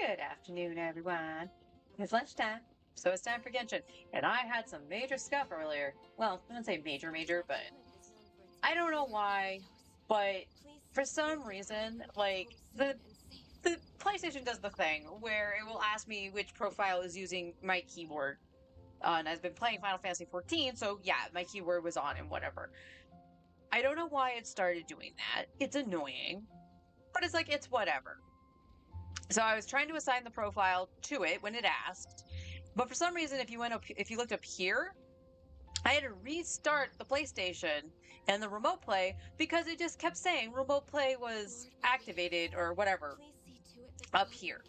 Good afternoon, everyone. It's lunchtime, so it's time for Genshin. And I had some major scuff earlier. Well, I wouldn't say major, but I don't know why, but for some reason, like the PlayStation does the thing where it will ask me which profile is using my keyboard. And I've been playing Final Fantasy 14, so yeah, my keyword was on and whatever. I don't know why it started doing that. It's annoying, but it's like it's whatever. So I was trying to assign the profile to it when it asked, but for some reason, if you looked up here, I had to restart the PlayStation and the remote play because it just kept saying remote play was activated or whatever up here.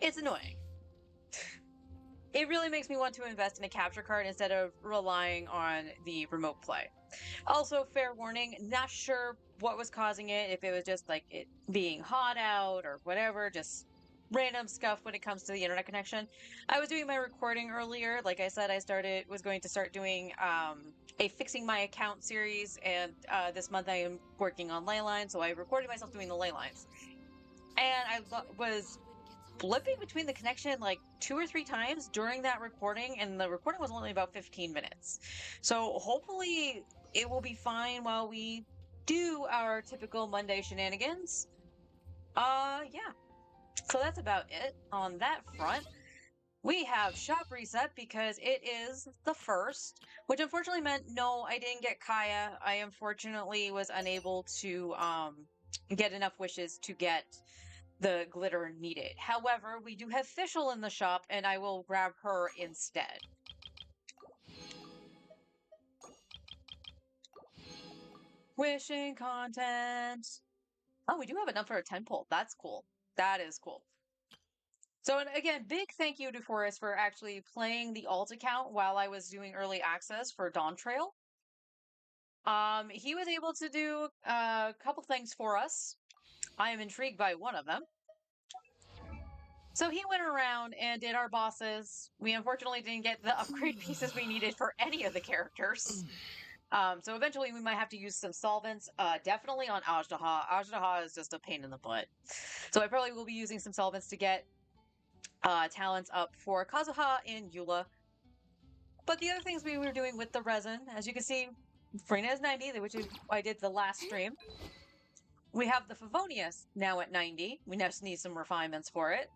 It's annoying. It really makes me want to invest in a capture card instead of relying on the remote play. Also, fair warning, not sure what was causing it, if it was just like it being hot out or whatever, just random scuff when it comes to the internet connection. I was doing my recording earlier. Like I said, was going to start doing a fixing my account series, and this month I am working on ley lines, so I recorded myself doing the ley lines. And was flipping between the connection like 2 or 3 times during that recording, and the recording was only about 15 minutes. So hopefully it will be fine while we do our typical Monday shenanigans. Yeah. So that's about it on that front. We have shop reset because it is the first, which unfortunately meant no, I didn't get Kaya. I unfortunately was unable to get enough wishes to get the glitter needed. However, we do have Fischl in the shop, and I will grab her instead. Wishing content. Oh, we do have enough for a 10 pull. That's cool. That is cool. So, and again, big thank you to Forrest for actually playing the alt account while I was doing early access for Dawn Trail. He was able to do a couple things for us. I am intrigued by one of them. So he went around and did our bosses. We unfortunately didn't get the upgrade pieces we needed for any of the characters. So eventually we might have to use some solvents. Definitely on Ajdaha. Ajdaha is just a pain in the butt. So I probably will be using some solvents to get talents up for Kazuha and Eula. But the other things we were doing with the resin, as you can see, Frina is 90, which I did the last stream. We have the Favonius now at 90. We just need some refinements for it.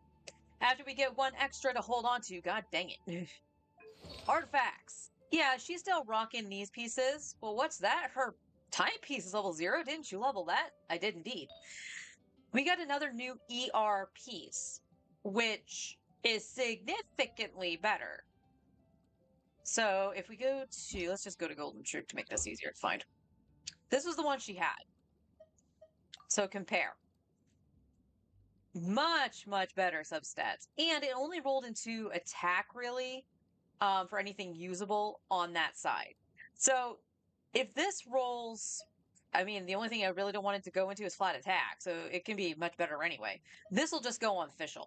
After we get one extra to hold on to, god dang it. Artifacts. Yeah, she's still rocking these pieces. Well, what's that? Her time piece is level 0. Didn't you level that? I did indeed. We got another new ER piece, which is significantly better. So if we go to, let's just go to Golden Troop to make this easier to find. This was the one she had. So compare. Much, much better substats. And it only rolled into attack, really, for anything usable on that side. So if this rolls, I mean, the only thing I really don't want it to go into is flat attack, so it can be much better anyway. This will just go on Fischl.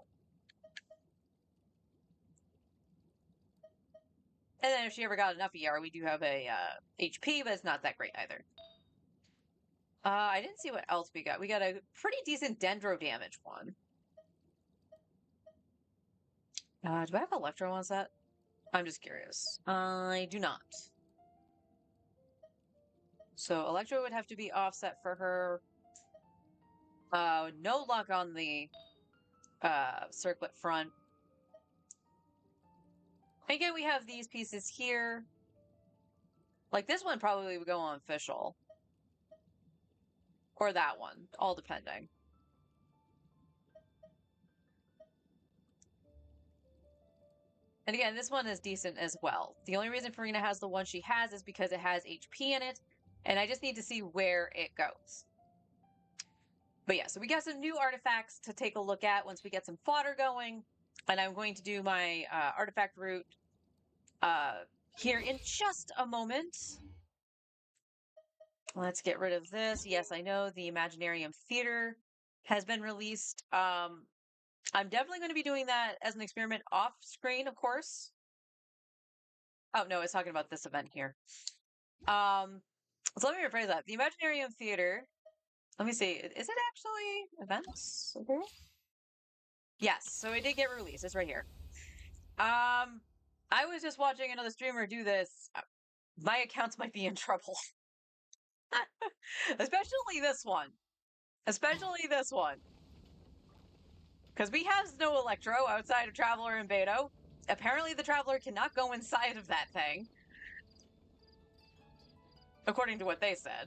And then if she ever got enough ER, we do have a HP, but it's not that great either. I didn't see what else we got. We got a pretty decent dendro damage one. Do I have Electro on set? I'm just curious. I do not. So Electro would have to be offset for her. No luck on the circlet front. Again, we have these pieces here. Like this one probably would go on Fischl. Or that one, all depending. And again, this one is decent as well. The only reason Farina has the one she has is because it has HP in it, and I just need to see where it goes. But yeah, so we got some new artifacts to take a look at once we get some fodder going, and I'm going to do my artifact route here in just a moment. Let's get rid of this. Yes, I know the Imaginarium Theater has been released. I'm definitely going to be doing that as an experiment off screen, of course. Oh, no, it's talking about this event here. So let me rephrase that. The Imaginarium Theater, let me see. Is it actually events? Okay. Yes, so it did get released. It's right here. I was just watching another streamer do this. My accounts might be in trouble. Especially this one. Especially this one. Because we have no Electro outside of Traveler and Beto. Apparently the Traveler cannot go inside of that thing. According to what they said.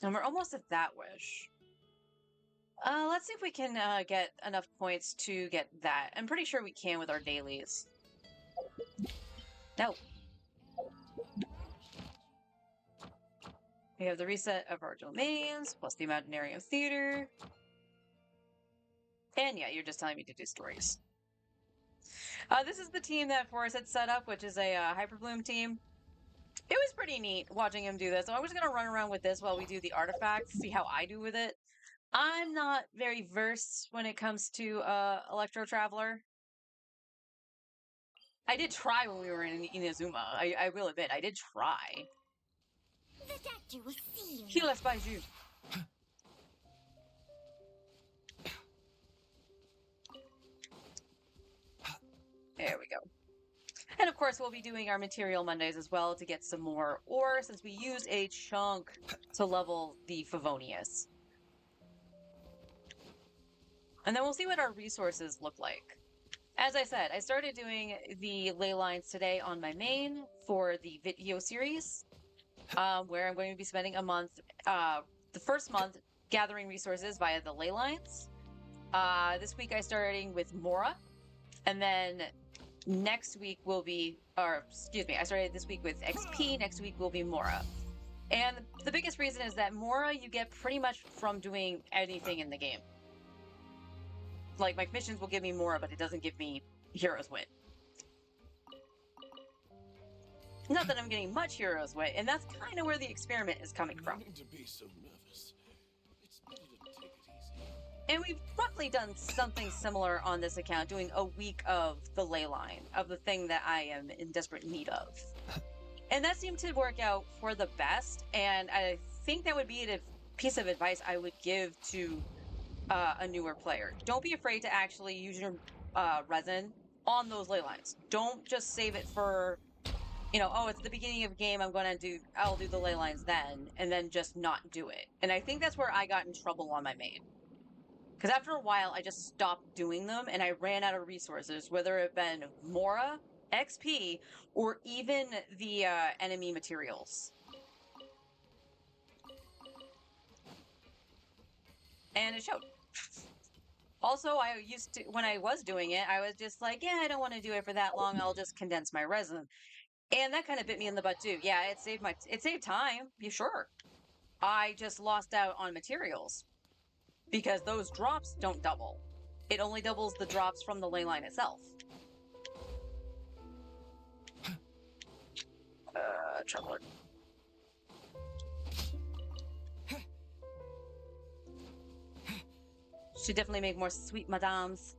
And we're almost at that wish. Let's see if we can get enough points to get that. I'm pretty sure we can with our dailies. No. We have the reset of our domains, plus the Imaginarium Theater. And yeah, you're just telling me to do stories. This is the team that Forrest had set up, which is a Hyperbloom team. It was pretty neat watching him do this. So I'm just going to run around with this while we do the artifacts, see how I do with it. I'm not very versed when it comes to Electro Traveler. I did try when we were in Inazuma. I will admit, I did try. Heal us by you. There we go. And of course, we'll be doing our Material Mondays as well to get some more ore, since we used a chunk to level the Favonius. And then we'll see what our resources look like. As I said, I started doing the ley lines today on my main for the video series, where I'm going to be spending a month, the first month, gathering resources via the ley lines. This week I starting with Mora, and then next week will be, or excuse me, I started this week with XP, next week will be Mora. And the biggest reason is that Mora you get pretty much from doing anything in the game. Like, my missions will give me Mora, but it doesn't give me Hero's Wit. Not that I'm getting much Hero's Wit, and that's kind of where the experiment is coming from. To be so nervous. It's better to take it easy. And we've roughly done something similar on this account, doing a week of the ley line, of the thing that I am in desperate need of. And that seemed to work out for the best, and I think that would be a piece of advice I would give to a newer player. Don't be afraid to actually use your resin on those ley lines. Don't just save it for, oh, it's the beginning of the game, I'll do the ley lines then, and then just not do it. And I think that's where I got in trouble on my main. Because after a while, I just stopped doing them, and I ran out of resources, whether it been Mora, XP, or even the enemy materials. And it showed. Also, when I was doing it, I was just like, yeah, I don't want to do it for that long. I'll just condense my resin. And that kind of bit me in the butt too. Yeah, it saved time. You sure? I just lost out on materials because those drops don't double. It only doubles the drops from the ley line itself. Traveler. Should definitely make more sweet madames.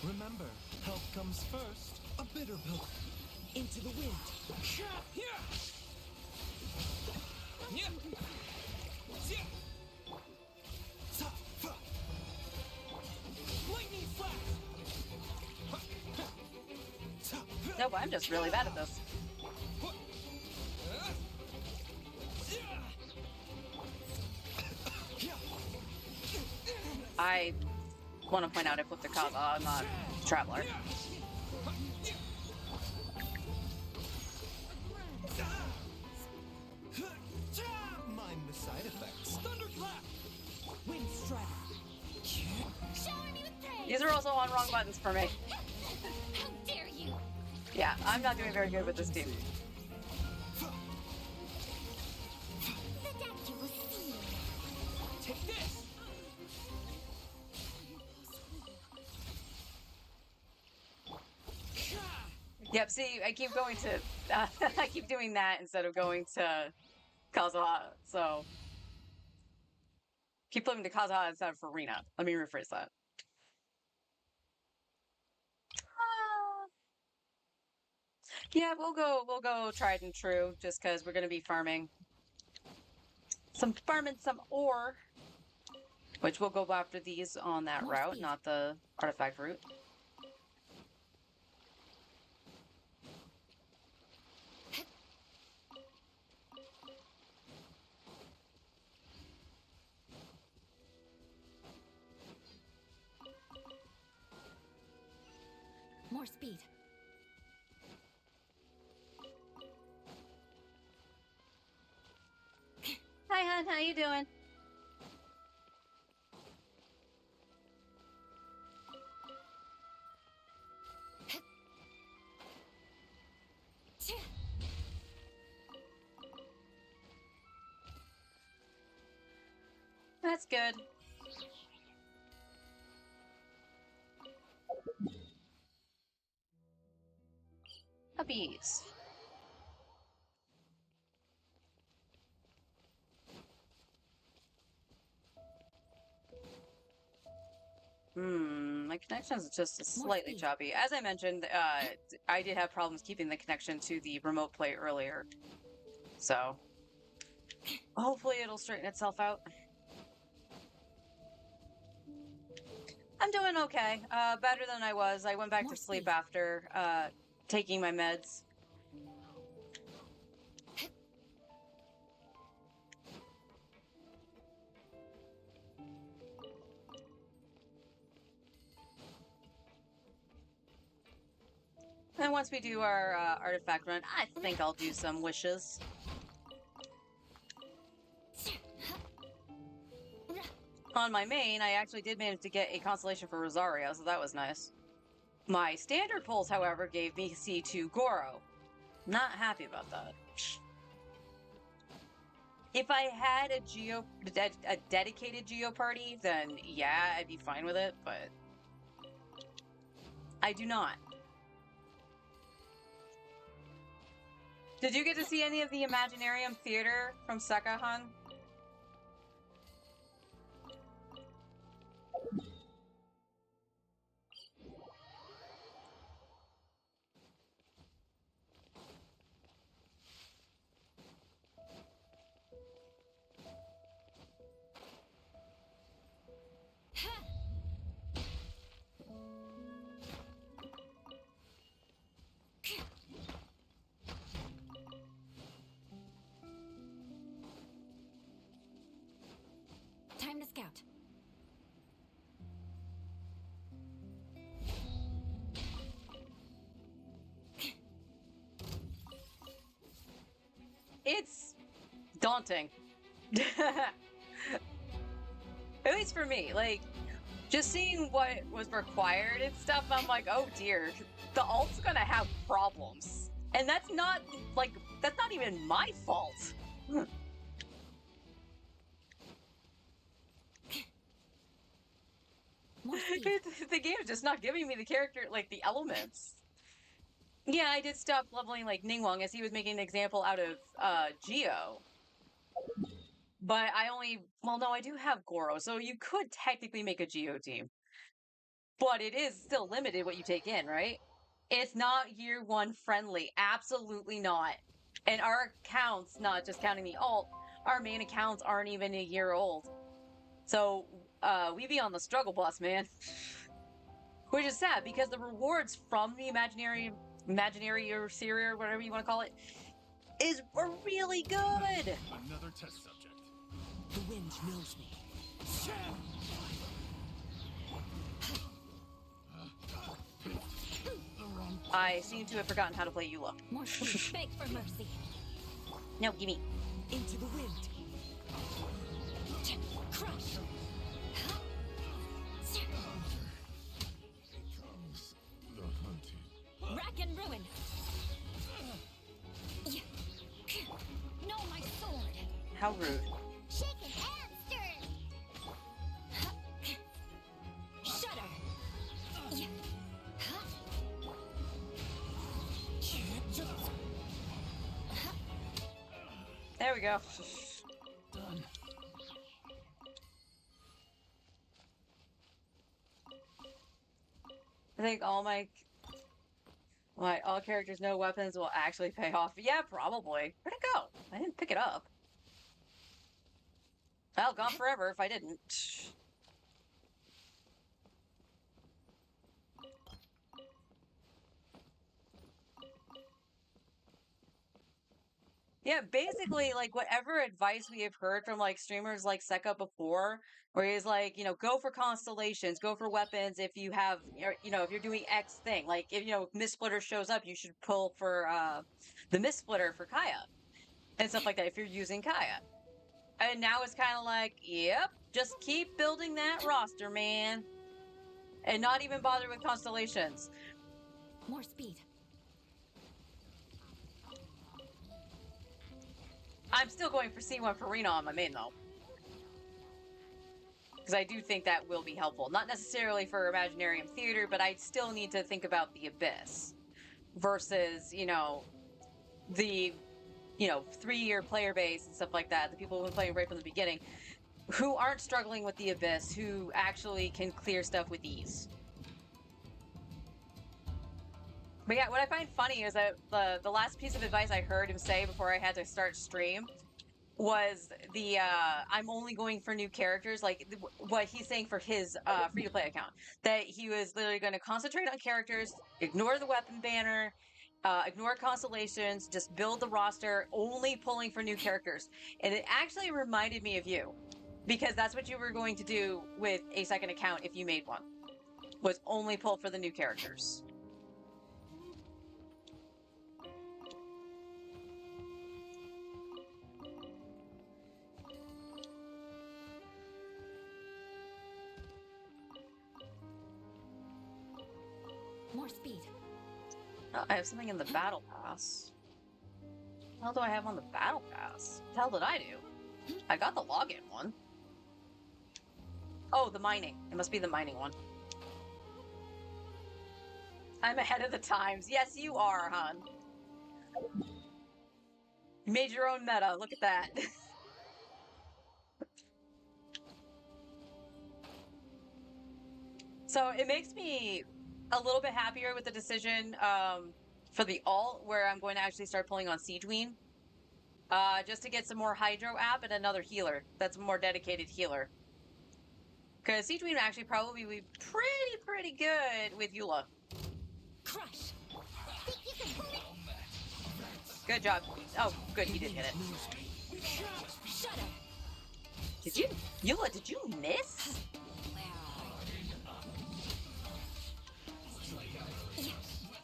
Remember, health comes first. A bitter pill. Into the wind. Lightning flash. Nope, I'm just really bad at this. I want to point out I flipped a Kaza, I'm not Traveler. Mind the side effects. Thunderclap. Wind strike. These are also on wrong buttons for me. How dare Yeah, I'm not doing very good with this team. Take this. Yep, see, I keep going to, I keep doing that instead of going to Kazuha, so. Keep flipping to Kazuha instead of Farina. Let me rephrase that. Yeah, we'll go tried and true, just because we're gonna be farming some ore, which we'll go after these on that More route, speed. not the artifact route. More speed. Hi, hon. How you doing? That's good. Puppies. My connection is just slightly speed. choppy. As I mentioned, I did have problems keeping the connection to the remote play earlier. So, hopefully it'll straighten itself out. I'm doing okay. Better than I was. I went back More to sleep speed. after taking my meds. And once we do our artifact run, I think I'll do some wishes. On my main, I actually did manage to get a constellation for Rosario, so that was nice. My standard pulls, however, gave me C2 Goro. Not happy about that. If I had a dedicated Geo party, then yeah, I'd be fine with it, but I do not. Did you get to see any of the Imaginarium Theater from Sekahan? Time to scout. It's daunting. At least for me, like, just seeing what was required and stuff, I'm like, oh dear, the alt's gonna have problems. And that's not, like, that's not even my fault. More speed. The game's just not giving me the character, like, the elements. Yeah, I did stop leveling, like, Ningguang as he was making an example out of, Geo. But I only, well, no, I do have Goro, so you could technically make a Geo team. But it is still limited what you take in, right? It's not year one friendly. Absolutely not. And our accounts, not just counting the alt, our main accounts aren't even a year old. So we be on the struggle bus, man. Which is sad because the rewards from the imaginary or series or whatever you want to call it are really good. Another test subject. The wind knows me. I seem to have forgotten how to play Eula. More speed. Beg for mercy. No, gimme. Into the wind. Crush. Becomes the hunted. Rack and ruin. How rude. Shaken and stirred. Shudder. Yeah. There we go. Done. I think all characters know weapons will actually pay off. Yeah, probably. Where'd it go? I didn't pick it up. Well, gone forever if I didn't. Yeah, basically, like, whatever advice we have heard from, like, streamers like Seka before, where he's like, go for constellations, go for weapons if you have, if you're doing X thing. Like, if, Mist Splitter shows up, you should pull for, the Mist Splitter for Kaya and stuff like that if you're using Kaya. And now it's kind of like, yep, just keep building that roster, man. And not even bother with constellations. More speed. I'm still going for C1 for Rena on my main, though. Because I do think that will be helpful. Not necessarily for Imaginarium Theater, but I still need to think about the Abyss. Versus, the, 3-year player base and stuff like that. The people who've been playing right from the beginning. Who aren't struggling with the Abyss. Who actually can clear stuff with ease. But yeah, what I find funny is that the last piece of advice I heard him say before I had to start stream was the I'm only going for new characters, like what he's saying for his free-to-play account, that he was literally going to concentrate on characters, ignore the weapon banner, ignore constellations, just build the roster, only pulling for new characters. And it actually reminded me of you, because that's what you were going to do with a second account if you made one, was only pull for the new characters. More speed. Oh, I have something in the battle pass. What the hell do I have on the battle pass? What the hell did I do? I got the login one. Oh, the mining. It must be the mining one. I'm ahead of the times. Yes, you are, hon. You made your own meta. Look at that. So it makes me a little bit happier with the decision for the alt, where I'm going to actually start pulling on Siegeween. Just to get some more Hydro app and another healer that's a more dedicated healer. Because Siegeween would actually probably be pretty good with Eula. Crush. Good job. Oh, good, he did hit it. Shudder. Did you, Eula, did you miss?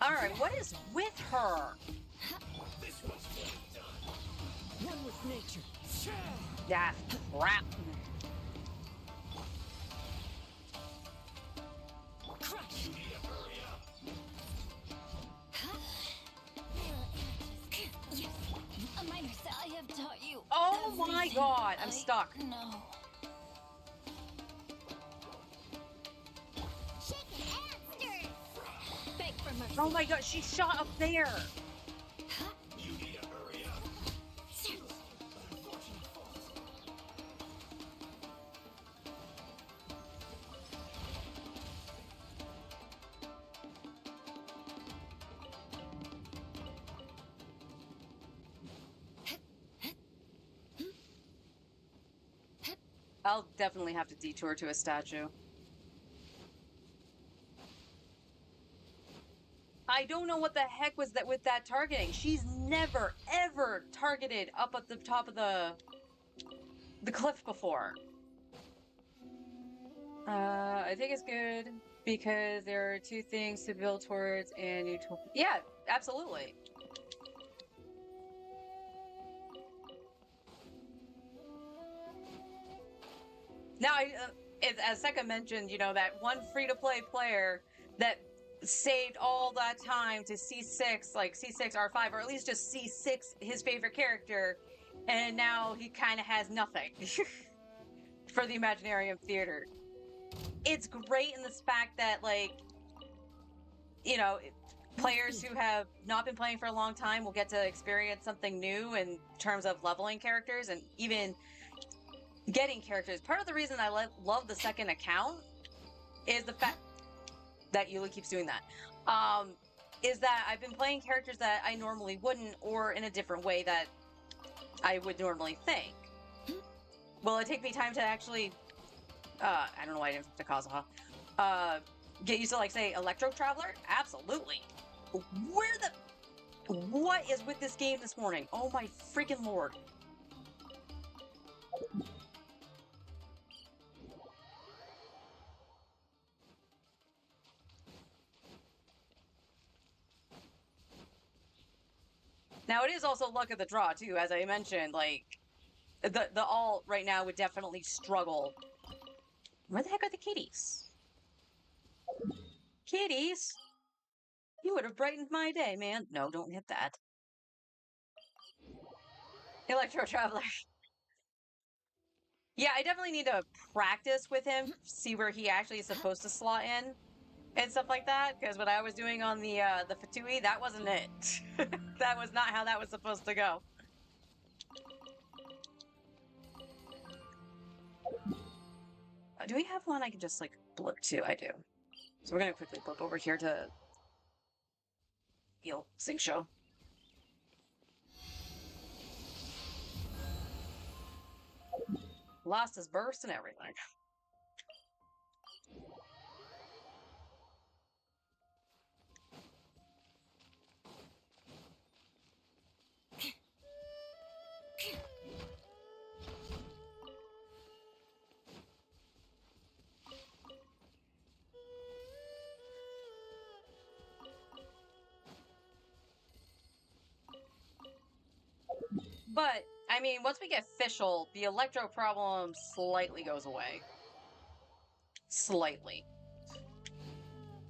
Alright, what is with her? One with nature. Yeah, crap. Crush. Yes. A minor cell I have taught you. Oh my everything god, I'm I stuck. know. Beg for mercy. Oh my god, she shot up there. I'll definitely have to detour to a statue. I don't know what the heck was that with that targeting. She's never, ever targeted up at the top of the cliff before. I think it's good because there are 2 things to build towards and you yeah, absolutely. Now, as Seka mentioned, that one free-to-play player that saved all that time to C6, like C6 R5, or at least just C6 his favorite character, and now he kind of has nothing for the Imaginarium Theater. It's great in the fact that, like, you know, players who have not been playing for a long time will get to experience something new in terms of leveling characters and even getting characters. Part of the reason I love the second account is the fact that Yuli keeps doing that. Is that I've been playing characters that I normally wouldn't, or in a different way that I would normally think. Will it take me time to actually, I don't know why I didn't pick Kazuha, get used to, like, say, Electro Traveler? Absolutely. What is with this game this morning? Oh my freaking lord. Now, it is also luck of the draw, too, as I mentioned. Like, the alt right now would definitely struggle. Where the heck are the kitties? Kitties? You would have brightened my day, man. No, don't hit that. Electro Traveler. Yeah, I definitely need to practice with him, see where he actually is supposed to slot in and stuff like that. Because what I was doing on the Fatui, that wasn't it. That was not how that was supposed to go. Do we have one I can just, like, blip to? I do. So we're gonna quickly blip over here to Sing Show. Lost his burst and everything. But, I mean, once we get Fischl, the Electro problem slightly goes away. Slightly.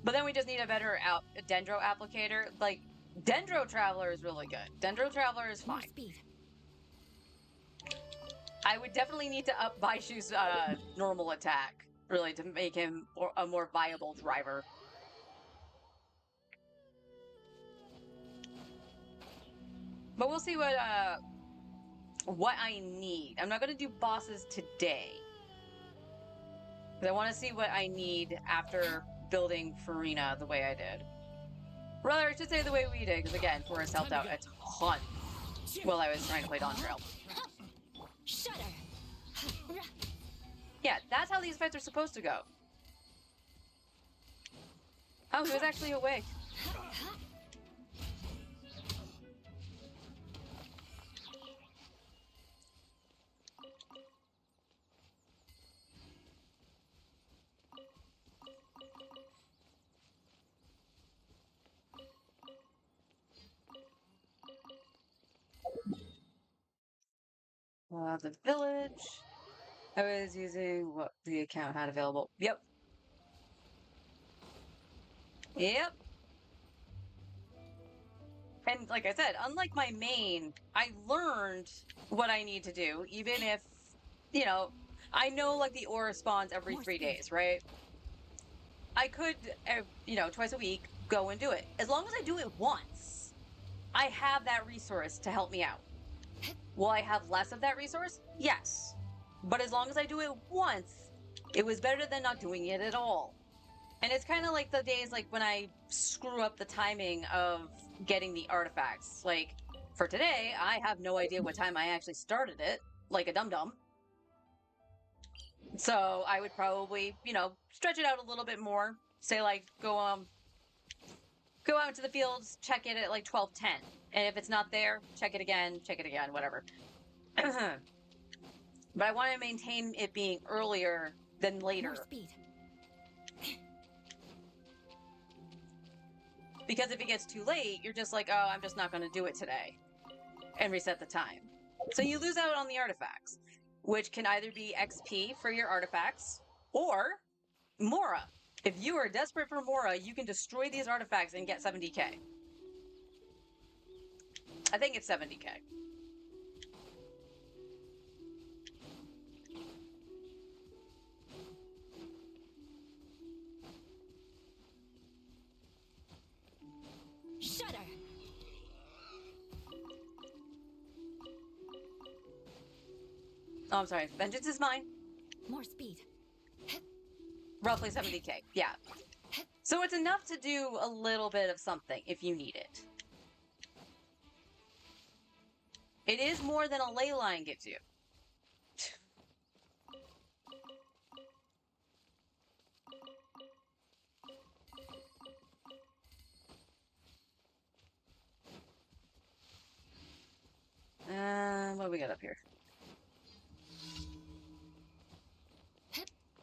But then we just need a better Dendro applicator. Like, Dendro Traveler is really good. Dendro Traveler is fine. I would definitely need to up Baishu's normal attack, really, to make him a more viable driver. But we'll see what I need. I'm not going to do bosses today. Because I want to see what I need after building Farina the way I did. Rather, I should say the way we did, because again, Forrest helped out a ton while I was trying to play Dawn Trail. Shudder. Yeah, that's how these fights are supposed to go. Oh, he was actually awake. The village. I was using what the account had available. Yep. Yep. And like I said, unlike my main, I learned what I need to do, even if, you know, I know, like, the aura spawns every 3 days, right? I could, you know, twice a week, go and do it. As long as I do it once, I have that resource to help me out. Will I have less of that resource? Yes. But as long as I do it once, it was better than not doing it at all. And it's kind of like the days, like, when I screw up the timing of getting the artifacts. Like, for today, I have no idea what time I actually started it, like a dum-dum. So I would probably, you know, stretch it out a little bit more. Say, like, go out into the fields, check it at, like, 12:10. And if it's not there, check it again, whatever. But I want to maintain it being earlier than later. Because if it gets too late, you're just like, oh, I'm just not going to do it today. And reset the time. So you lose out on the artifacts, which can either be XP for your artifacts or Mora. If you are desperate for Mora, you can destroy these artifacts and get 70k. I think it's 70k. Oh, I'm sorry. Vengeance is mine. More speed. Roughly 70k. Yeah. So it's enough to do a little bit of something if you need it. It is more than a ley line gives you. What do we got up here?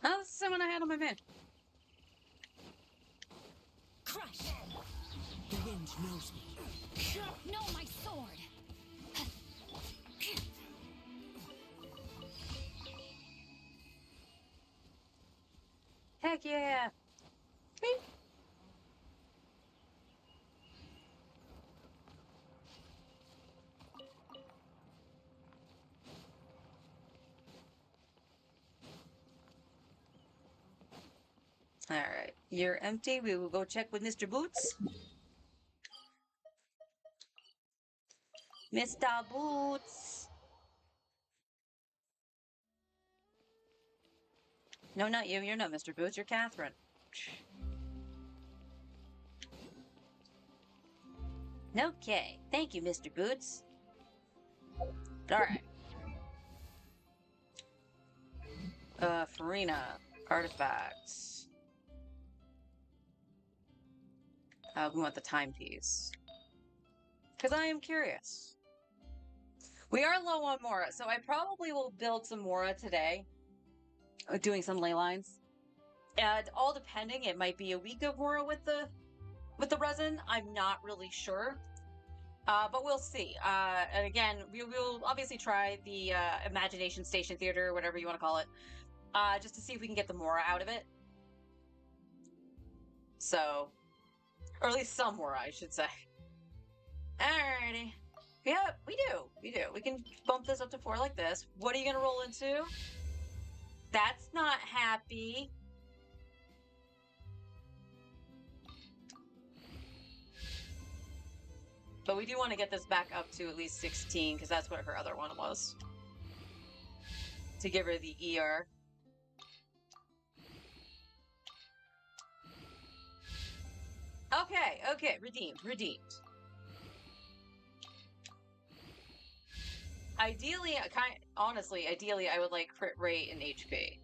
Oh, this is someone I had on my man. Crush. The wind knows me. No, my sword. Heck yeah. Beep. All right, you're empty. We will go check with Mr. Boots. Mr. Boots. No, not you. You're not Mr. Boots. You're Catherine. Okay. Thank you, Mr. Boots. All right. Farina. Artifacts. We want the timepiece. Because I am curious. We are low on Mora, so I probably will build some Mora today. Doing some ley lines. And all depending, it might be a week of Mora with the resin. I'm not really sure. But we'll see. And again, we will obviously try the Imagination Station Theater, whatever you want to call it, just to see if we can get the Mora out of it. So, or at least some Mora, I should say. Alrighty. Yeah, we do. We do. We can bump this up to 4 like this. What are you going to roll into? That's not happy. But we do want to get this back up to at least 16, because that's what her other one was. To give her the ER. Okay, okay, redeemed, redeemed. Ideally, honestly, ideally, I would like crit rate and HP.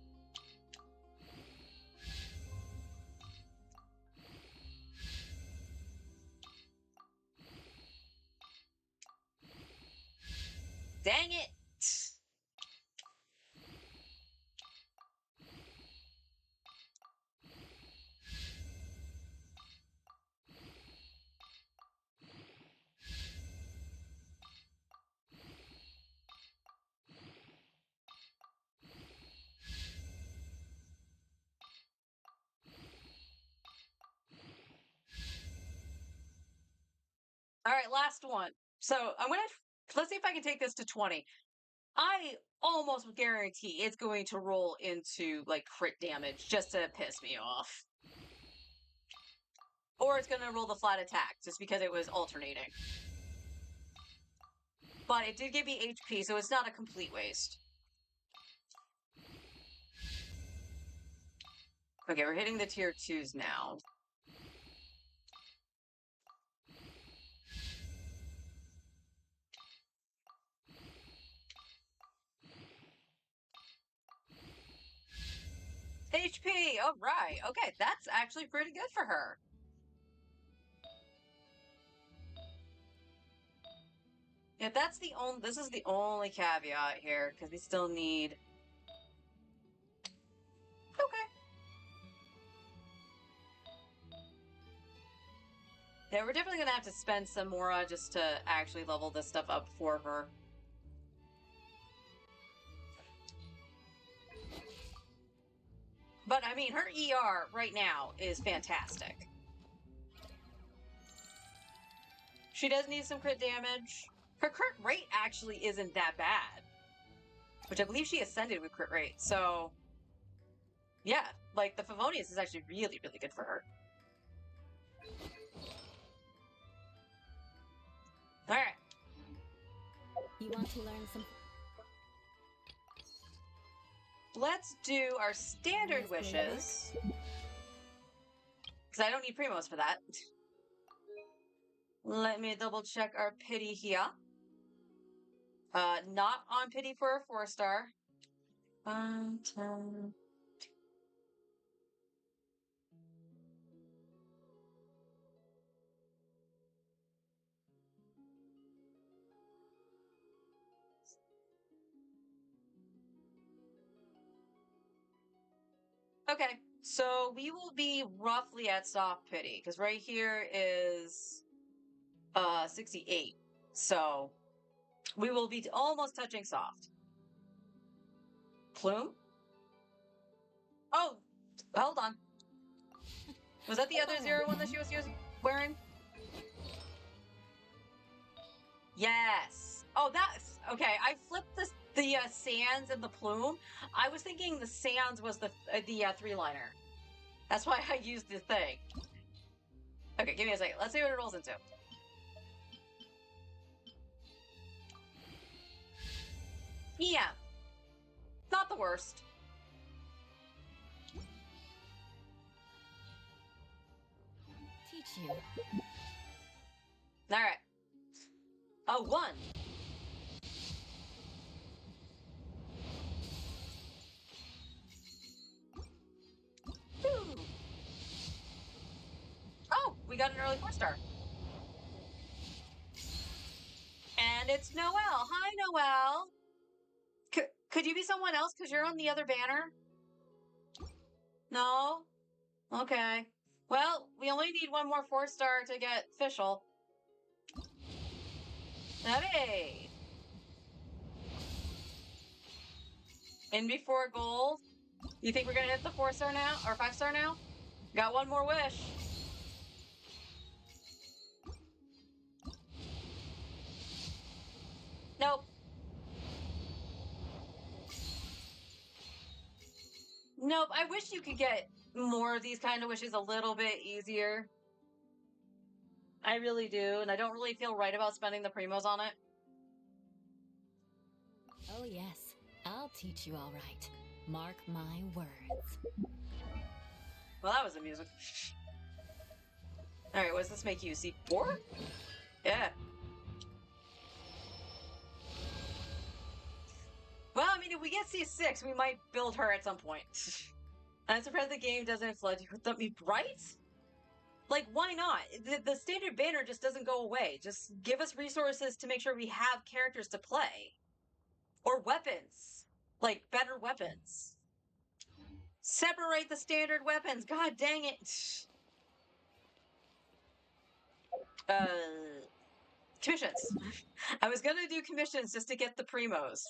Dang it! All right, last one. So let's see if I can take this to 20. I almost guarantee it's going to roll into like crit damage just to piss me off. Or it's going to roll the flat attack just because it was alternating. But it did give me HP, so it's not a complete waste. Okay, we're hitting the tier 2s now. HP! All right. Okay, that's actually pretty good for her. Yeah, that's the only. This is the only caveat here because we still need. Okay. Yeah, we're definitely gonna have to spend some more just to actually level this stuff up for her. But I mean, her ER right now is fantastic. She does need some crit damage. Her crit rate actually isn't that bad, which I believe she ascended with crit rate. So, yeah, like the Favonius is actually really, really good for her. All right. You want to learn some? let's do our standard wishes. Because I don't need primos for that. Let me double check our pity here. Not on pity for a 4-star. 10. Okay, so we will be roughly at soft pity because right here is 68. So we will be almost touching soft. Plume? Oh, hold on. Was that the other 01 that she was wearing? Yes. Oh, that's okay. I flipped the sands and the plume. I was thinking the sands was the 3-liner. That's why I used the thing. Okay, give me a second. Let's see what it rolls into. Yeah, not the worst. Teach you. All right. Oh, 1. Ooh. Oh, we got an early 4-star. And it's Noelle. Hi, Noelle. Could you be someone else because you're on the other banner? No? Okay. Well, we only need one more 4-star to get official. Hey! In before gold. You think we're gonna hit the 4-star now? Or 5-star now? Got one more wish. Nope. Nope. I wish you could get more of these kind of wishes a little bit easier. I really do, and I don't really feel right about spending the primos on it. Oh, yes. I'll teach you all right. Mark my words. Well, that was amusing. Alright, what does this make you? C4? Yeah. Well, I mean, if we get C6, we might build her at some point. I'm surprised the game doesn't flood you with them, right? Like, why not? The standard banner just doesn't go away. Just give us resources to make sure we have characters to play. Or weapons. Like, better weapons. Separate the standard weapons. God dang it. Commissions. I was gonna do commissions just to get the primos.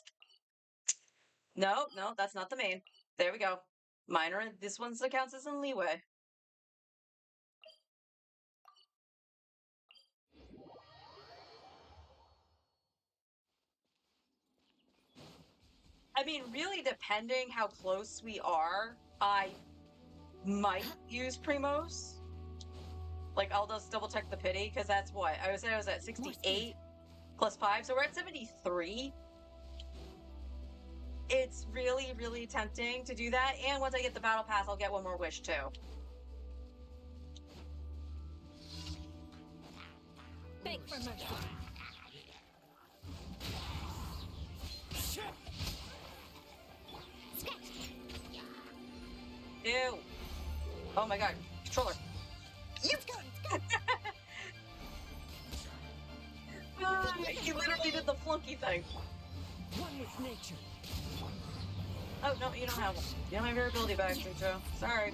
No, that's not the main. There we go. Minor, this one's counts as in leeway. I mean, really, depending how close we are, I might use primos. Like, I'll just double check the pity, because that's what? I was at 68 plus 5, so we're at 73. It's really, really tempting to do that, and once I get the battle pass, I'll get one more wish, too. Beg for mercy. Ew. Oh my god. Controller. Let's go. You literally did the flunky thing. One with nature. Oh, no, you don't have one. You don't have your ability back, Joe. Sorry.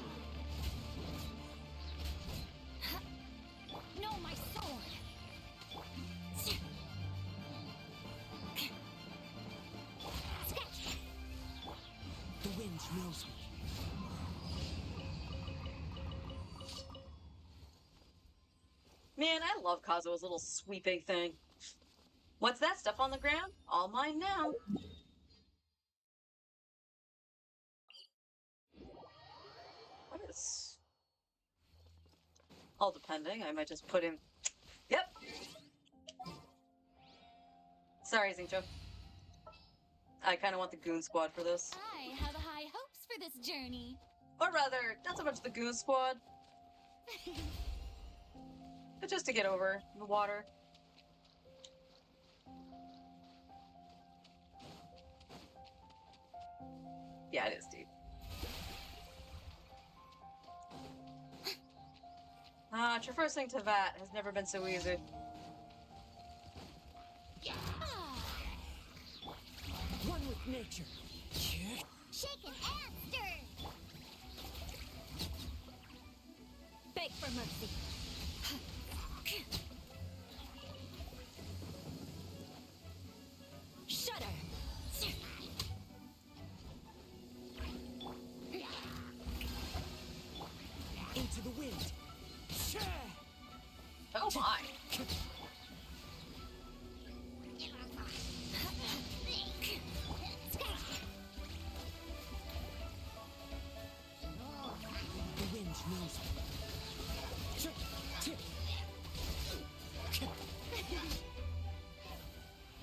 No, my sword. The wind knows me. Man, I love Kazuo's little sweeping thing. What's that stuff on the ground? All mine now. What is... All depending. I might just put him... Yep. Sorry, Zincho. I kind of want the goon squad for this. I have a high for this journey. Or rather, not so much the Goon Squad, but just to get over the water. Yeah, it is deep. Traversing to that has never been so easy. One with nature. Shaken and stirred. Beg for mercy. Shudder. Into the wind. Oh my! The wind knows me.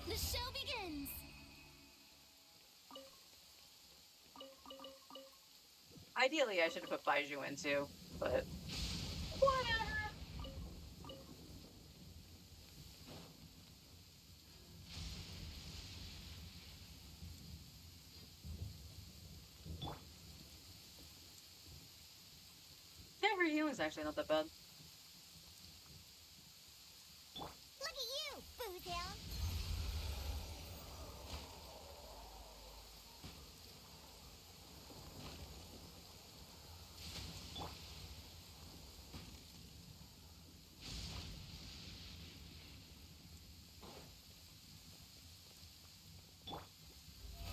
The show begins. Ideally, I should have put Baiju in too, but whatever. Never Healing's actually not that bad. Look at you, Boozhound.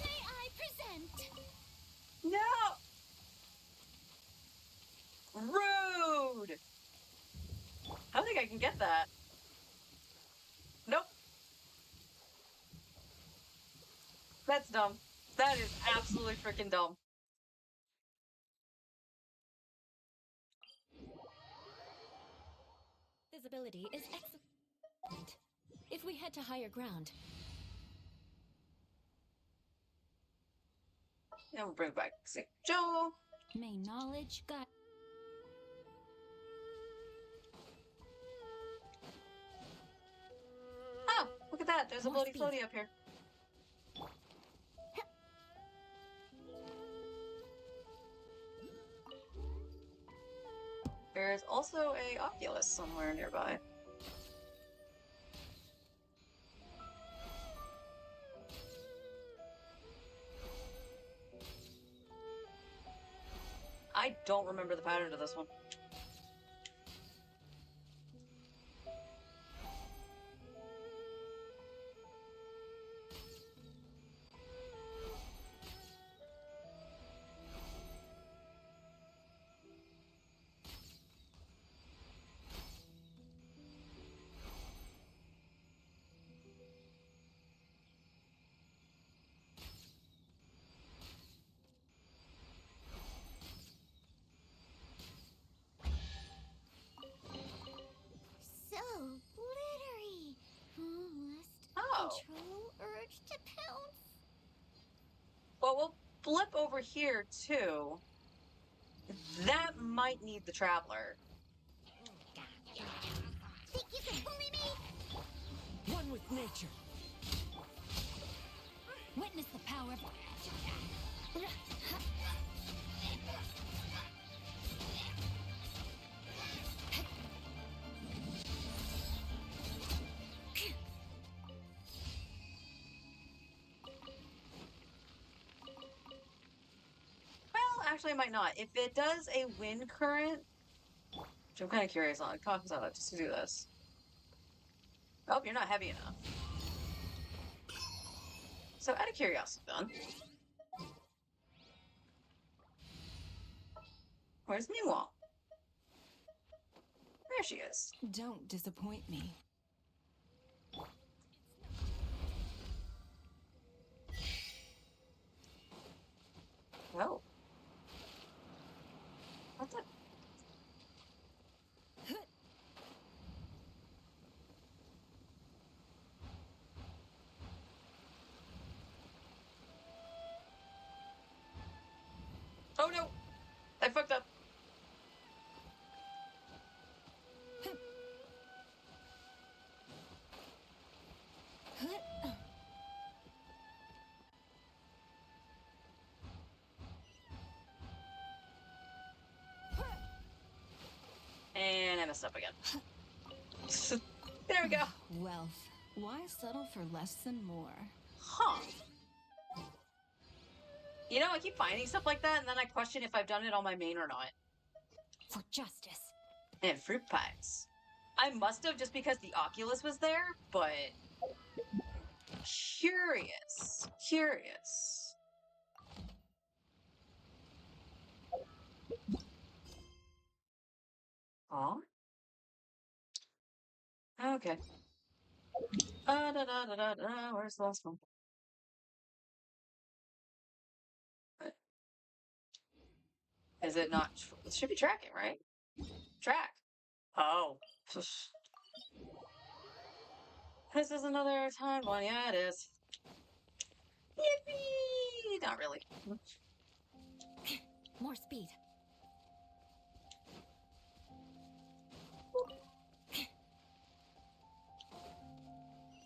May I present? No! Rude! I don't think I can get that. Nope. That's dumb. That is absolutely freaking dumb. Visibility is excellent. If we head to higher ground, And we'll bring back St. Joe. may knowledge guide. Oh, look at that. There's a More bloody speed. floaty up here. There's also a Oculus somewhere nearby. I don't remember the pattern to this one. So glittery. Lust, Oh. control, urge to pounce. Well, we'll flip over here too. That might need the Traveler. Think you can bully me? One with nature. Witness the power of... Well, actually, it might not. If it does a wind current, which I'm kind of curious on, it comes out just to do this. Oh, you're not heavy enough. So, out of curiosity, then, where's Newall? There she is. Don't disappoint me. Oh. What the? fucked up. And I messed up again. There we go. Wealth. Why settle for less than more? Huh. You know, I keep finding stuff like that, and then I question if I've done it on my main or not. For justice. And fruit pies. I must have just because the Oculus was there, but... Curious. Curious. Aw. Okay. Da da da da da. Where's the last one? Is it not? It should be tracking, right? Track. Oh. This is another time one. Yeah, it is. Yippee! Not really. More speed.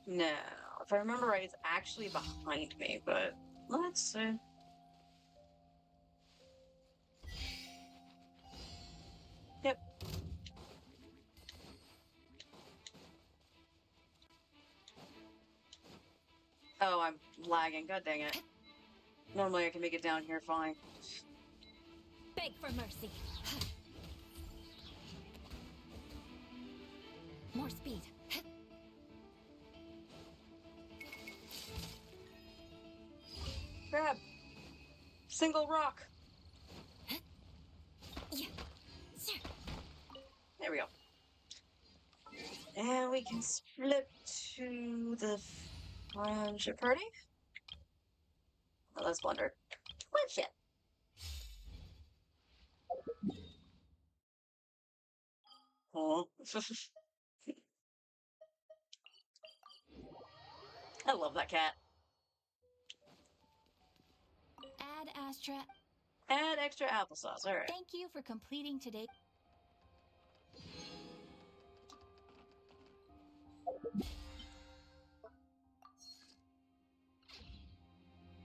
No. If I remember right, it's actually behind me, but let's see. Yep. Oh, I'm lagging. God dang it. Normally I can make it down here fine. Beg for mercy. More speed. Grab. Single rock. Yeah. Sure. There we go. And we can flip to the friendship party. Oh, let's wonder. Friendship. Oh. I love that cat. Add Astra. Add extra applesauce. All right. Thank you for completing today.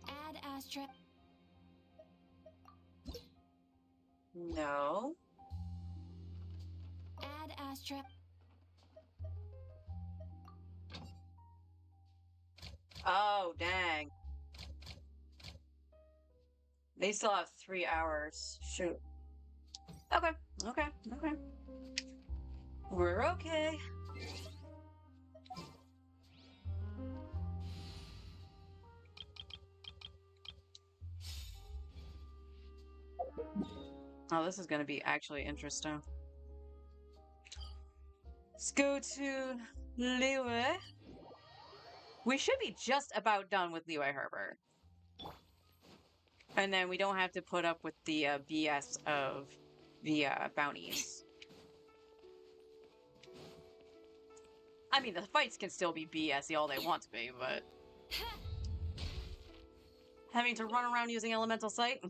Add Astra. No. Add Astra. Oh, dang. They still have 3 hours. Shoot. Okay. Okay. Okay. We're okay. Oh, this is going to be actually interesting. Let's go to Liyue. We should be just about done with Liyue Harbor. And then we don't have to put up with the BS of the bounties. I mean, the fights can still be BS all they want to be, but... Having to run around using Elemental Sight?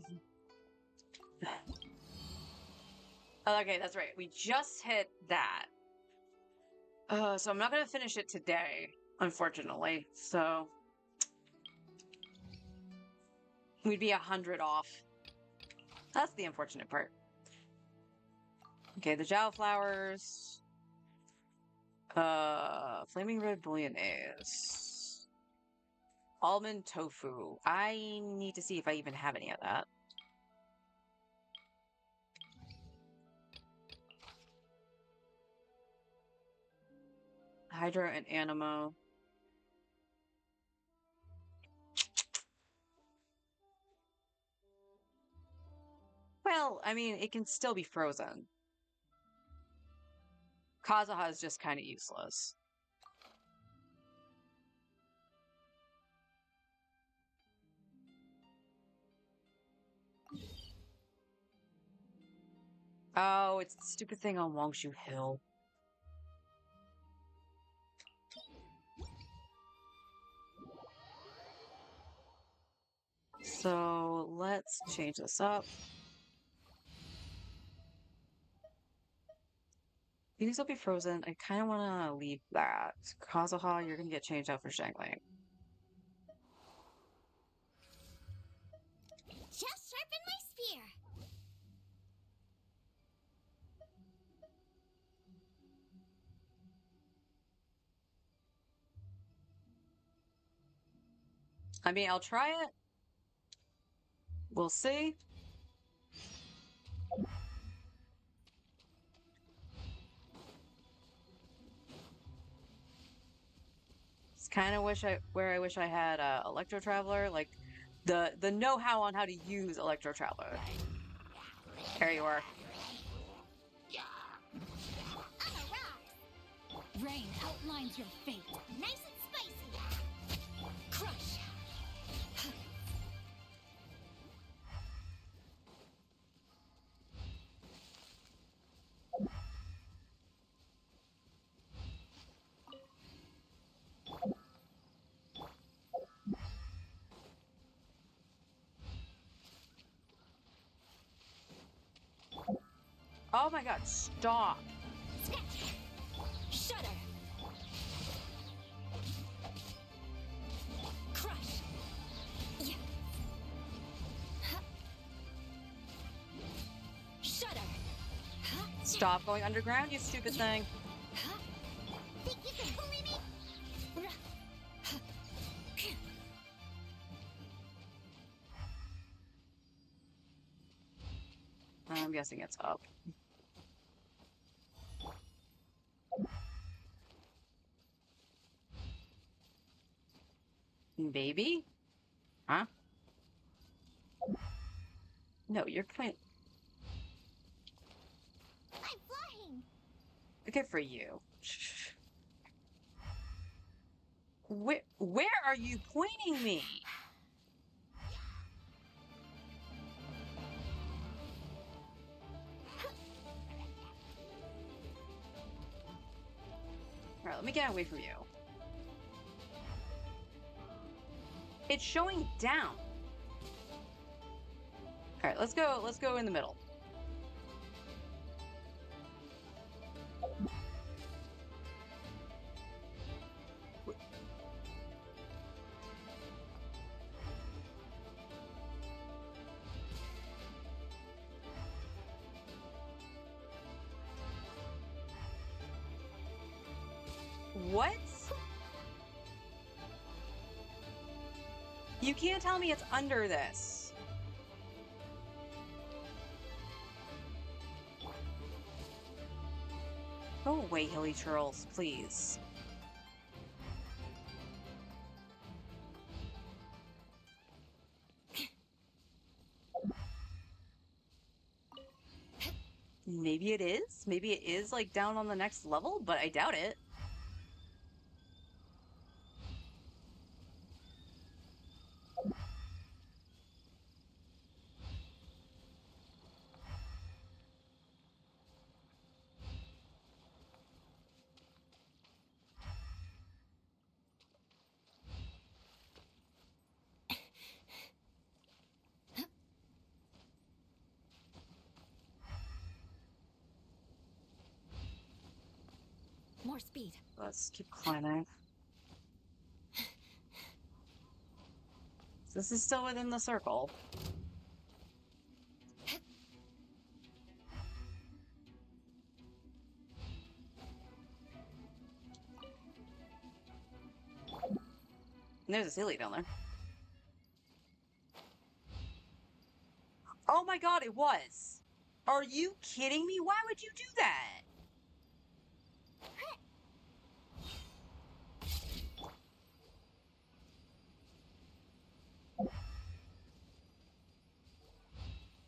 Okay, that's right. We just hit that. So I'm not going to finish it today, unfortunately. So... We'd be 100 off. That's the unfortunate part. Okay, the Jiao flowers. Flaming red bouillonnaise. Almond tofu. I need to see if I even have any of that. Hydra and Animo. Well, I mean, it can still be frozen. Kazuha is just kind of useless. Oh, it's the stupid thing on Wangshu Hill. So let's change this up. These will be frozen. I kind of want to leave that. Kazuha, you're going to get changed out for Shangling. Just sharpen my spear. I mean, I'll try it. We'll see. It's kind of where I wish I had Electro Traveler, like the know-how on how to use Electro Traveler. There you are. Rain outlines your fate. Nice and spicy. Crush. Oh my god, stop. Shudder. Crush. Yeah. Shudder. Stop going underground, you stupid thing. Think you can bully me? I'm guessing it's up. Baby? Huh? No, you're playing. I'm flying. Good for you. Where are you pointing me? All right, let me get away from you. It's showing down. All right, let's go. Let's go in the middle. What? You can't tell me it's under this. Go away, hilly churls, please. Maybe it is. Maybe it is like down on the next level, but I doubt it. More speed. Let's keep climbing. This is still within the circle. There's a silly down there. Oh my god, it was! Are you kidding me? Why would you do that?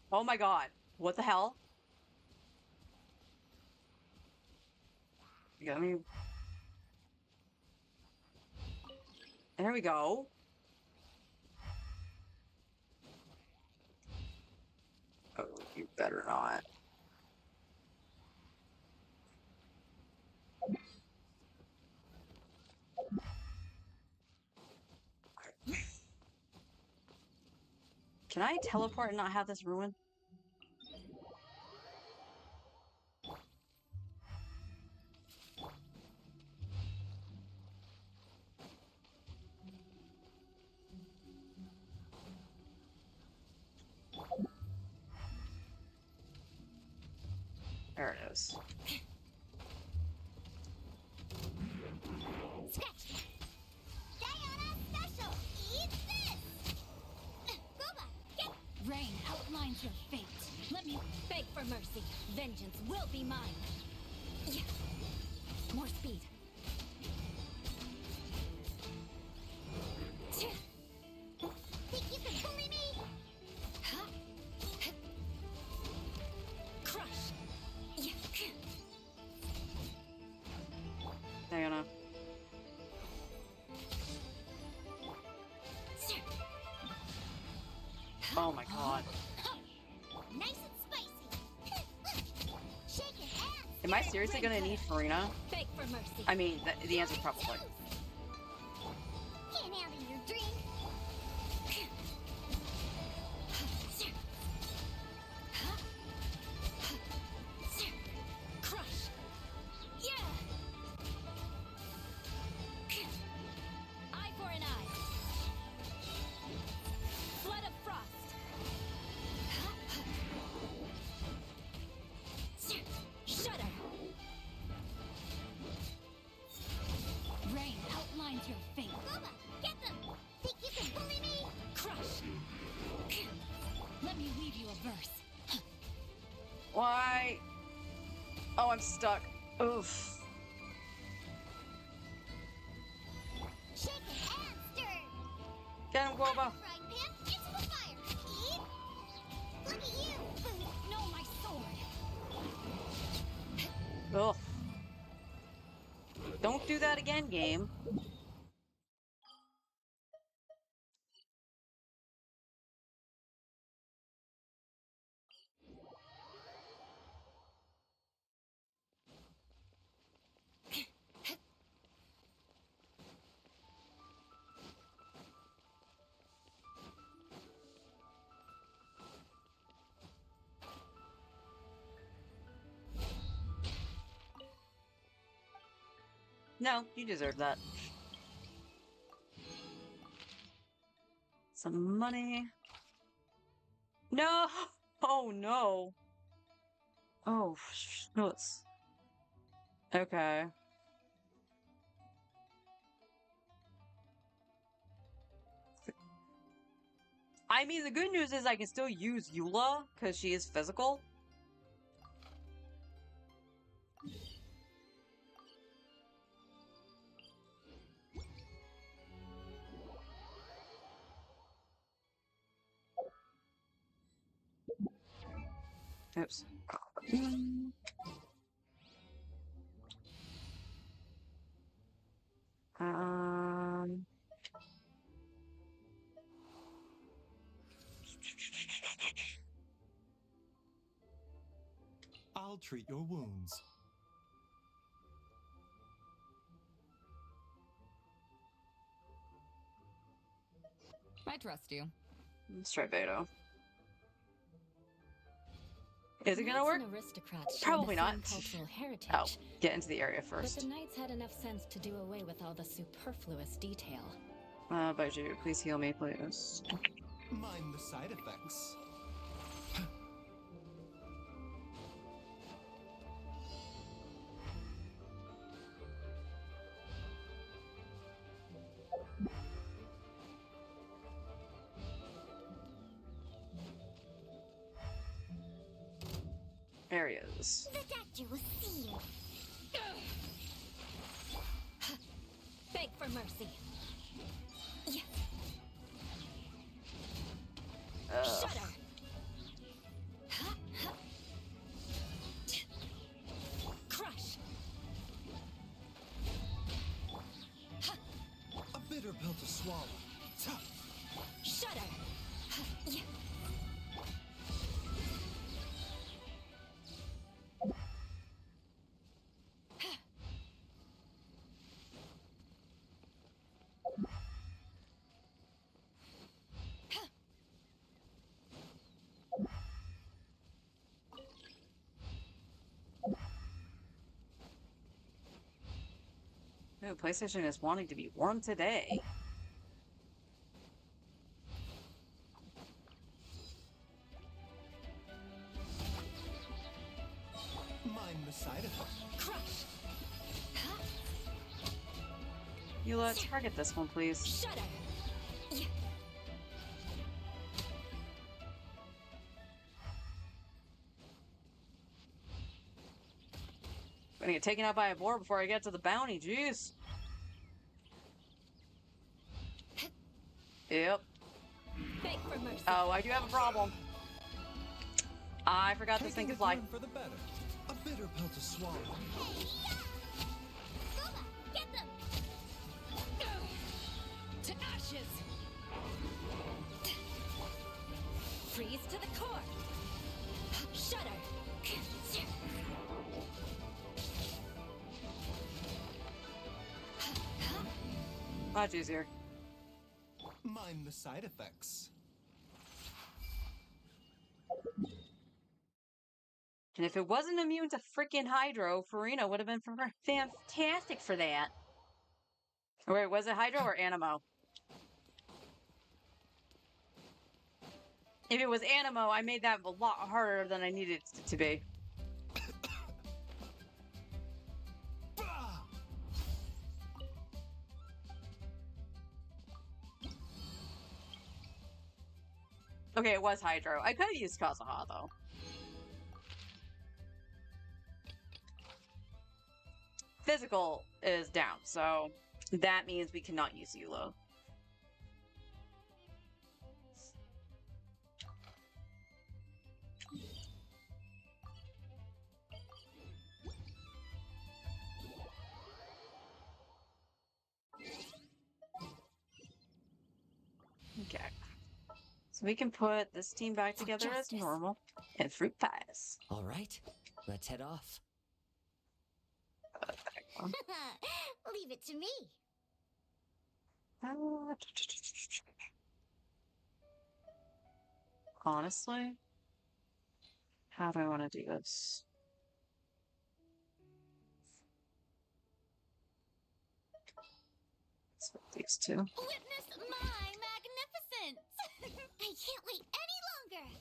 Oh my god. What the hell? You got me. There we go. Oh, you better not. Can I teleport and not have this ruin? There it is. Scratch. Diana special. Eat this. Gooba, get. Rain outlines your fate. Let me beg for mercy. Vengeance will be mine. Yeah. More speed. Think you can bully me? Huh? Crush. Yeah. Diana. Oh my god. Nice and spicy. Shake it and Am I seriously gonna need Farina? Beg for mercy. I mean, the answer's probably. can't handle your drink. Crush. Yeah. Eye for an eye. Flood of frost. Shudder. Rain outlines your fate. Gooba, get them. Think you can bully me? Crush. Let me weave you a verse. Why? Oh, I'm stuck. Oof. Shake it and stir. Get him, Guava. Frying pan into the fire. Eat. Look at you. No, my sword. Ugh. Don't do that again, game. No, you deserve that. Some money. No! Oh no. Oh, schnuts. Okay. I mean, the good news is I can still use Eula, because she is physical. Oops. Um... I'll treat your wounds. I trust you. Straight Beto. Is it gonna Knights work? and aristocrats share Probably the same not. cultural heritage. Oh, get into the area But first. the knights had enough sense to do away with all the superfluous detail. Baiju, please heal me, please. Mind the side effects. Areas. The doctor will see you. Beg for mercy. Yeah. Ugh. Shudder. Crush. A bitter pill to swallow. Tough. Shudder. Yeah. Ooh, PlayStation is wanting to be warm today. side effect. Crush. Huh? Eula, target this one, please. Shudder. Yeah. Gonna get taken out by a boar before I get to the bounty. Jeez. Yep. Beg for mercy. Oh, I do have a problem. I forgot this thing Taking can fly. a turn for the better. A bitter pill to swallow. Goma, get them! To ashes. Freeze to the core. Shudder. Much easier. Mind the side effects. And if it wasn't immune to freaking Hydro, Farina would have been fantastic for that. Or wait, was it Hydro or Animo? If it was Animo, I made that a lot harder than I needed it to be. Okay, it was Hydro. I could have used Kazuha, though. Physical is down, so that means we cannot use Eula. Okay. So we can put this team back together as justice. normal. And fruit pies. All right, let's head off. Leave it to me. Honestly, how do I want to do this? Let's put these two. Witness my magnificence! I can't wait any longer!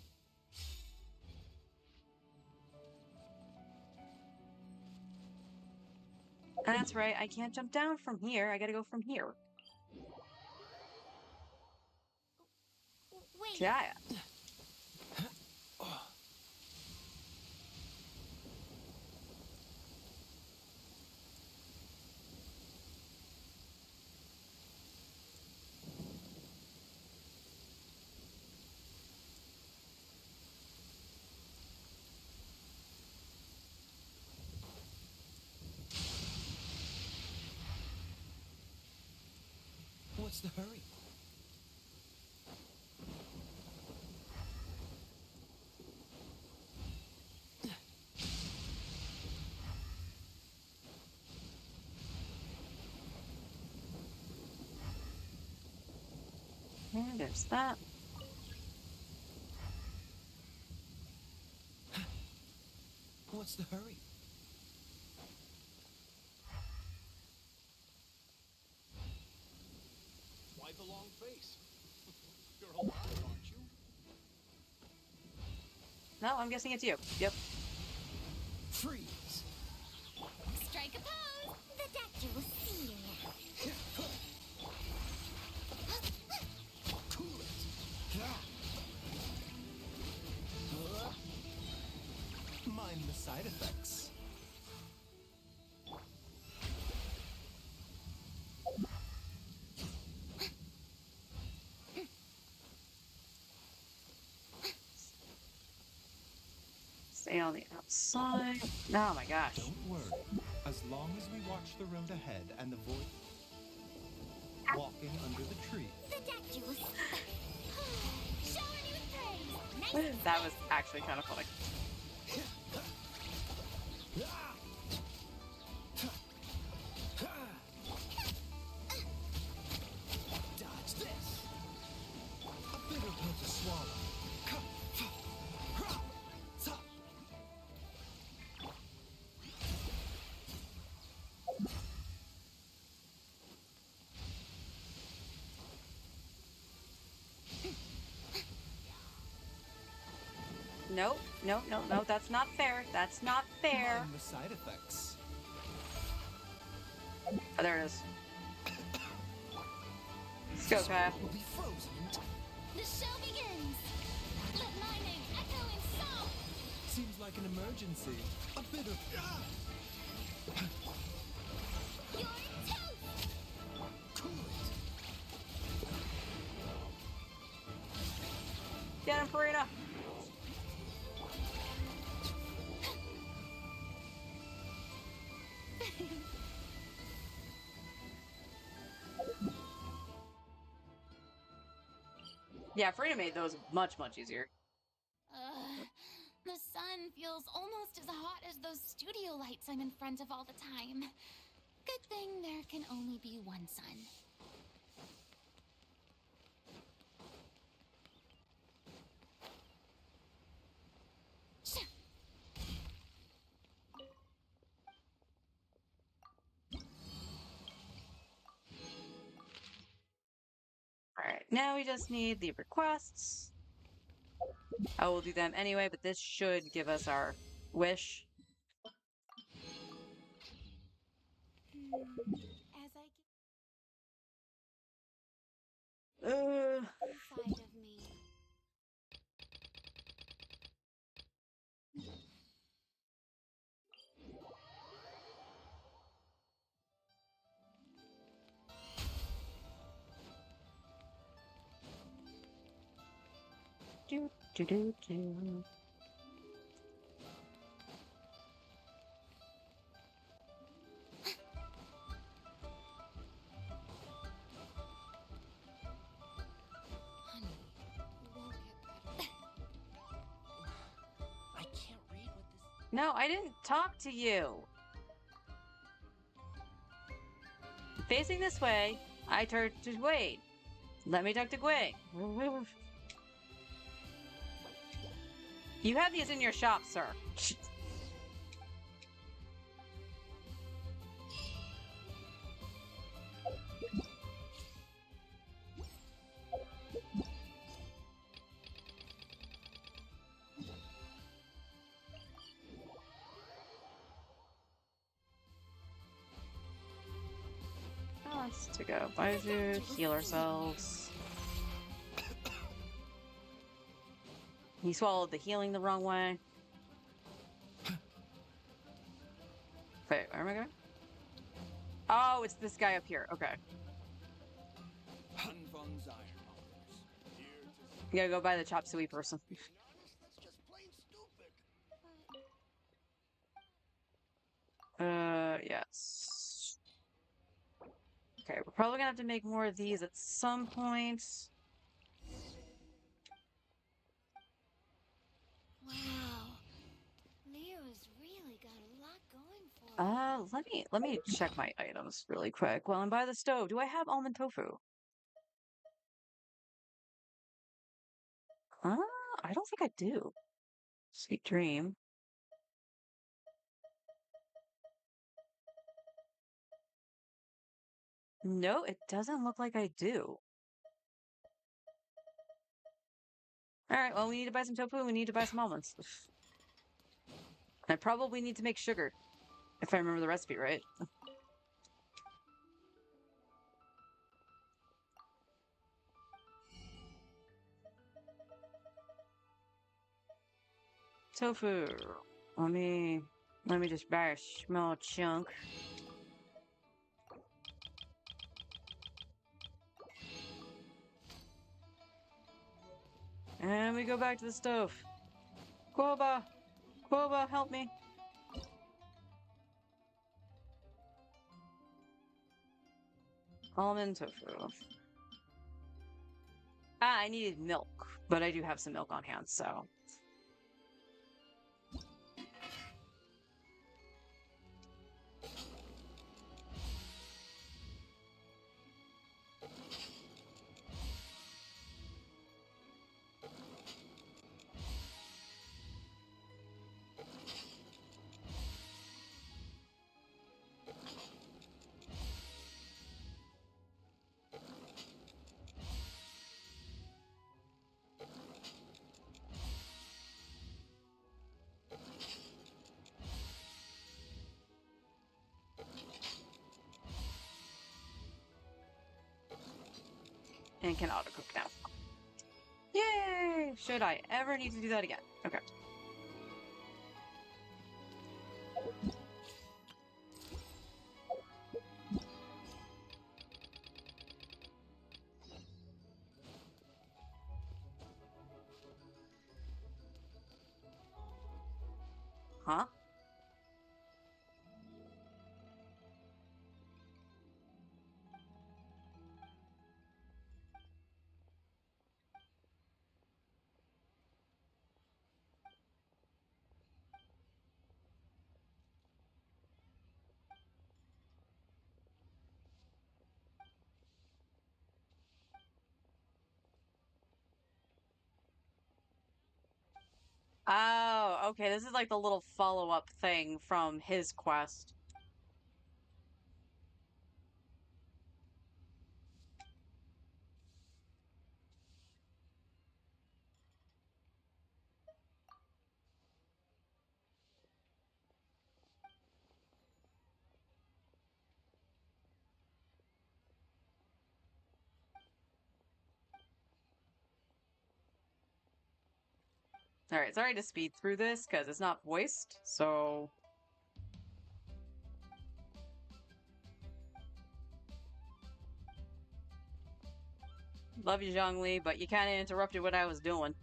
That's right, I can't jump down from here. I gotta go from here. Wait, Yeah. What's the hurry? And there's that. What's the hurry? Why the long face? You're alive, aren't you? No, I'm guessing it's you. Yep. Freeze! strike a pose! The doctor will see you now. Cool it! Mind the side effects. Stay on the outside. Oh my gosh. Don't worry. As long as we watch the road ahead and avoid walking under the tree. The doctor will shower me with praise. Nice. That was actually kind of funny. Dodge this. A bitter pill to swallow. Nope. Nope. Nope. Nope. That's not fair. That's not fair. Mind the side effects. Oh, there it is. Let's go, Kai. Will be frozen in time. The show begins. Let my name echo in song. Seems like an emergency. A bit of. Your toast. Cool it. Get him, Farina. Yeah, Farina made those much, much easier. The sun feels almost as hot as those studio lights I'm in front of all the time. Good thing there can only be one sun. Alright, now we just need the requests. I will do them anyway, but this should give us our wish. As I Uh, get inside of me. do, do, do, do. Honey, you won't get better. I can't read what this. No, I didn't talk to you. Facing this way, I turned to Wade. Let me talk to Gwei. You have these in your shop, sir. Let's take a Baizu, heal ourselves. He swallowed the healing the wrong way. Wait, where am I going? Oh, it's this guy up here. Okay. Han von Ironmongers. Here to You gotta go by the chop suey person. be honest, that's just plain stupid. Yes. Okay, we're probably gonna have to make more of these at some point. Wow. Leo's really got a lot going for him. Let me check my items really quick while I'm by the stove. Do I have almond tofu? I don't think I do. Sweet dream. No, it doesn't look like I do. All right, well, we need to buy some tofu. We need to buy some almonds. I probably need to make sugar, if I remember the recipe right. Tofu. Let me just buy a small chunk. And we go back to the stove. Quoba! Quoba, help me! Almond tofu. Ah, I needed milk, but I do have some milk on hand, so. And can auto cook now. Yay! Should I ever need to do that again? Okay. Huh? Oh, okay. This is like the little follow-up thing from his quest. Alright, sorry to speed through this because it's not voiced, so... Love you, Zhongli, but you kind of interrupted what I was doing.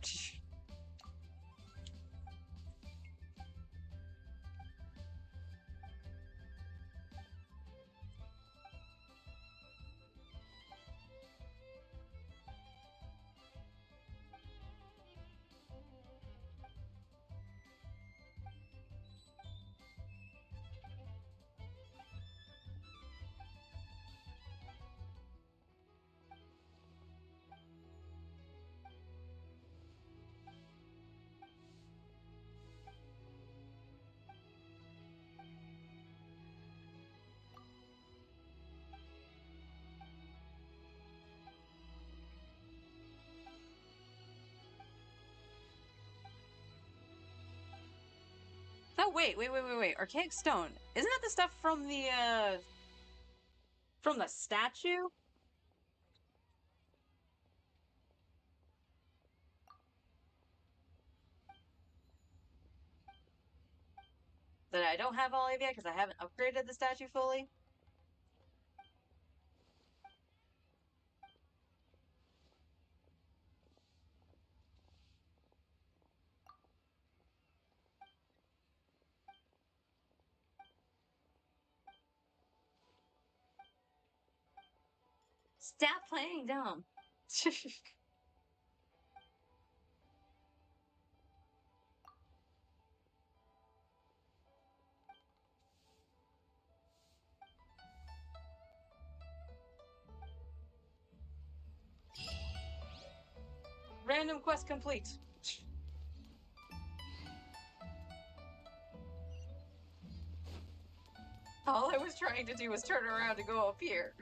No, wait. Archaic stone. Isn't that the stuff from the statue? That I don't have all of yet because I haven't upgraded the statue fully? Stop playing dumb. Random quest complete. All I was trying to do was turn around to go up here.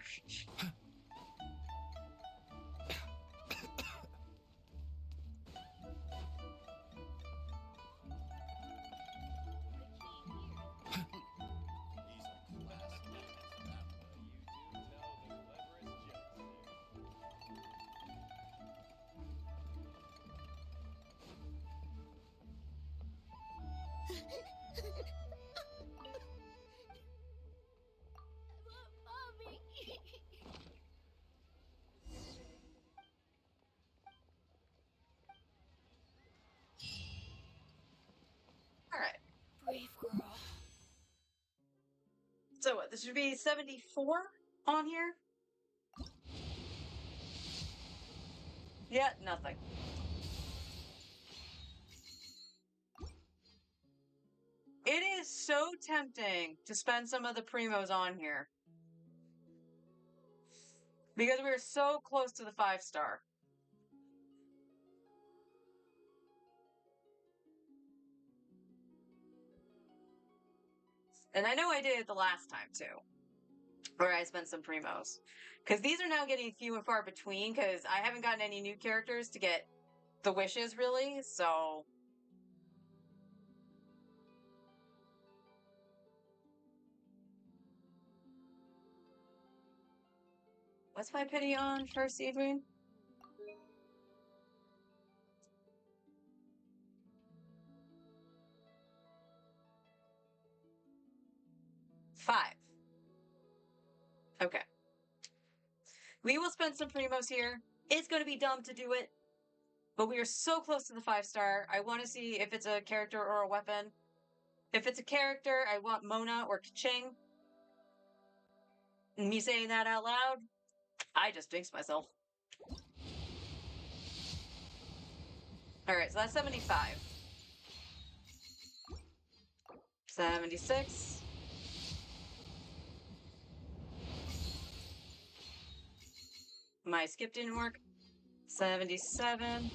Mommy. Alright. Brave girl. So what, this should be 74 on here? Yeah, nothing. It is so tempting to spend some of the primos on here. Because we were so close to the 5-star. And I know I did it the last time too. Where I spent some primos. Because these are now getting few and far between because I haven't gotten any new characters to get the wishes really, so... What's my pity on first, Adrian? 5. Okay. We will spend some primos here. It's going to be dumb to do it, but we are so close to the 5-star. I want to see if it's a character or a weapon. If it's a character, I want Mona or Kaching. And me saying that out loud, I just jinxed myself. Alright, so that's 75. 76. My skip didn't work. 77.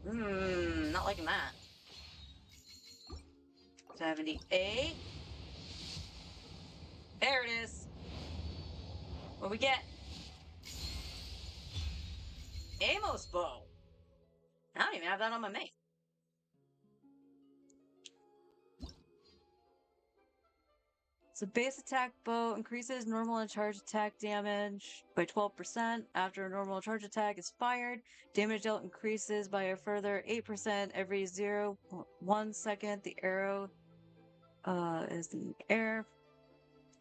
Not liking that. 78. There it is. What we get? Amos bow. I don't even have that on my main. So base attack bow increases normal and charge attack damage by 12% after a normal charge attack is fired. Damage dealt increases by a further 8% every 0.1 second. The arrow is in the air.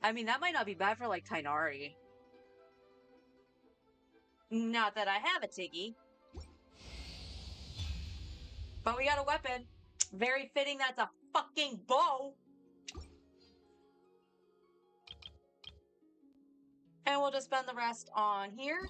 I mean, that might not be bad for like Tainari. Not that I have a Tiggy. But we got a weapon. Very fitting that's a fucking bow. And we'll just spend the rest on here.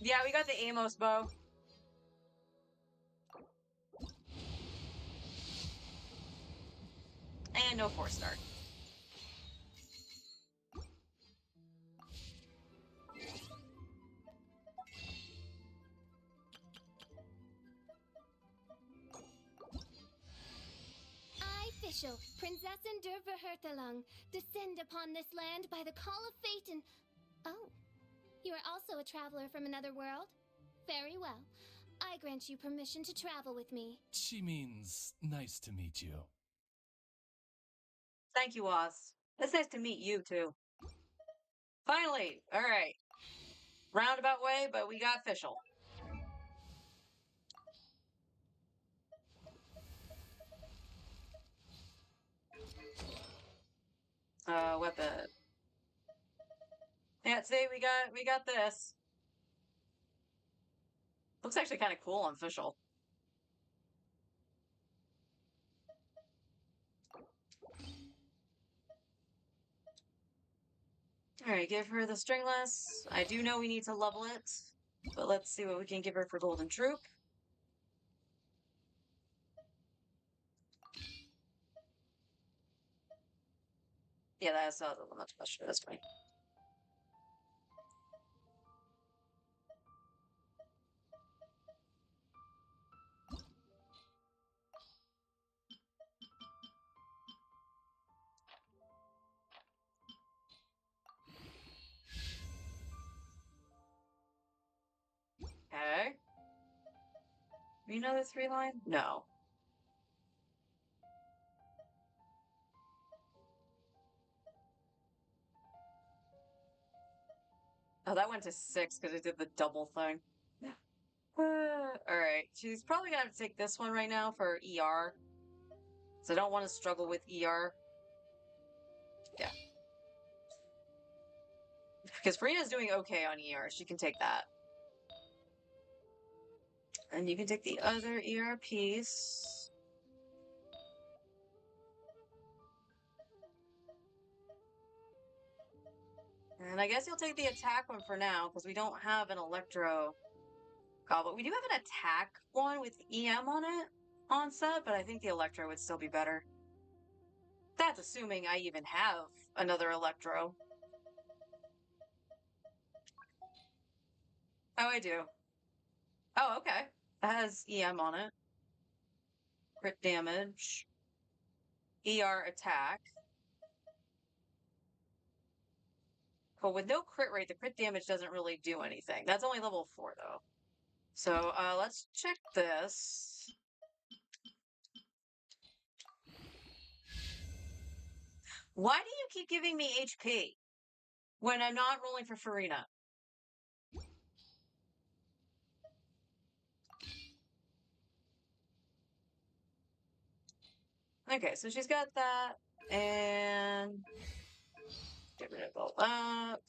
Yeah, we got the Amos bow. And no 4-star. I, Fischl, Prinzessin der Verhurtelung, descend upon this land by the call of fate and... Oh, you are also a traveler from another world? Very well. I grant you permission to travel with me. She means nice to meet you. Thank you, Oz. It's nice to meet you, too. Finally! Alright. Roundabout way, but we got Fischl. Weapon. Yeah, see, we got this. Looks actually kind of cool on Fischl. Alright, give her the stringless. I do know we need to level it, but let's see what we can give her for Golden Troop. Yeah, that's not much better this way. Okay. Another 3-line? No. Oh, that went to 6 because it did the double thing. Alright, she's probably gonna have to take this one right now for ER. So I don't want to struggle with ER. Yeah. Because Farina's doing okay on ER. She can take that. And you can take the other ER piece. And I guess you'll take the attack one for now, because we don't have an Electro call, but we do have an attack one with EM on it on set, but I think the Electro would still be better. That's assuming I even have another Electro. Oh, I do. Oh, okay. That has EM on it. crit damage, ER attack. But with no crit rate, the crit damage doesn't really do anything. That's only level 4, though. So let's check this. Why do you keep giving me HP when I'm not rolling for Farina? Okay, so she's got that, and get rid of all that.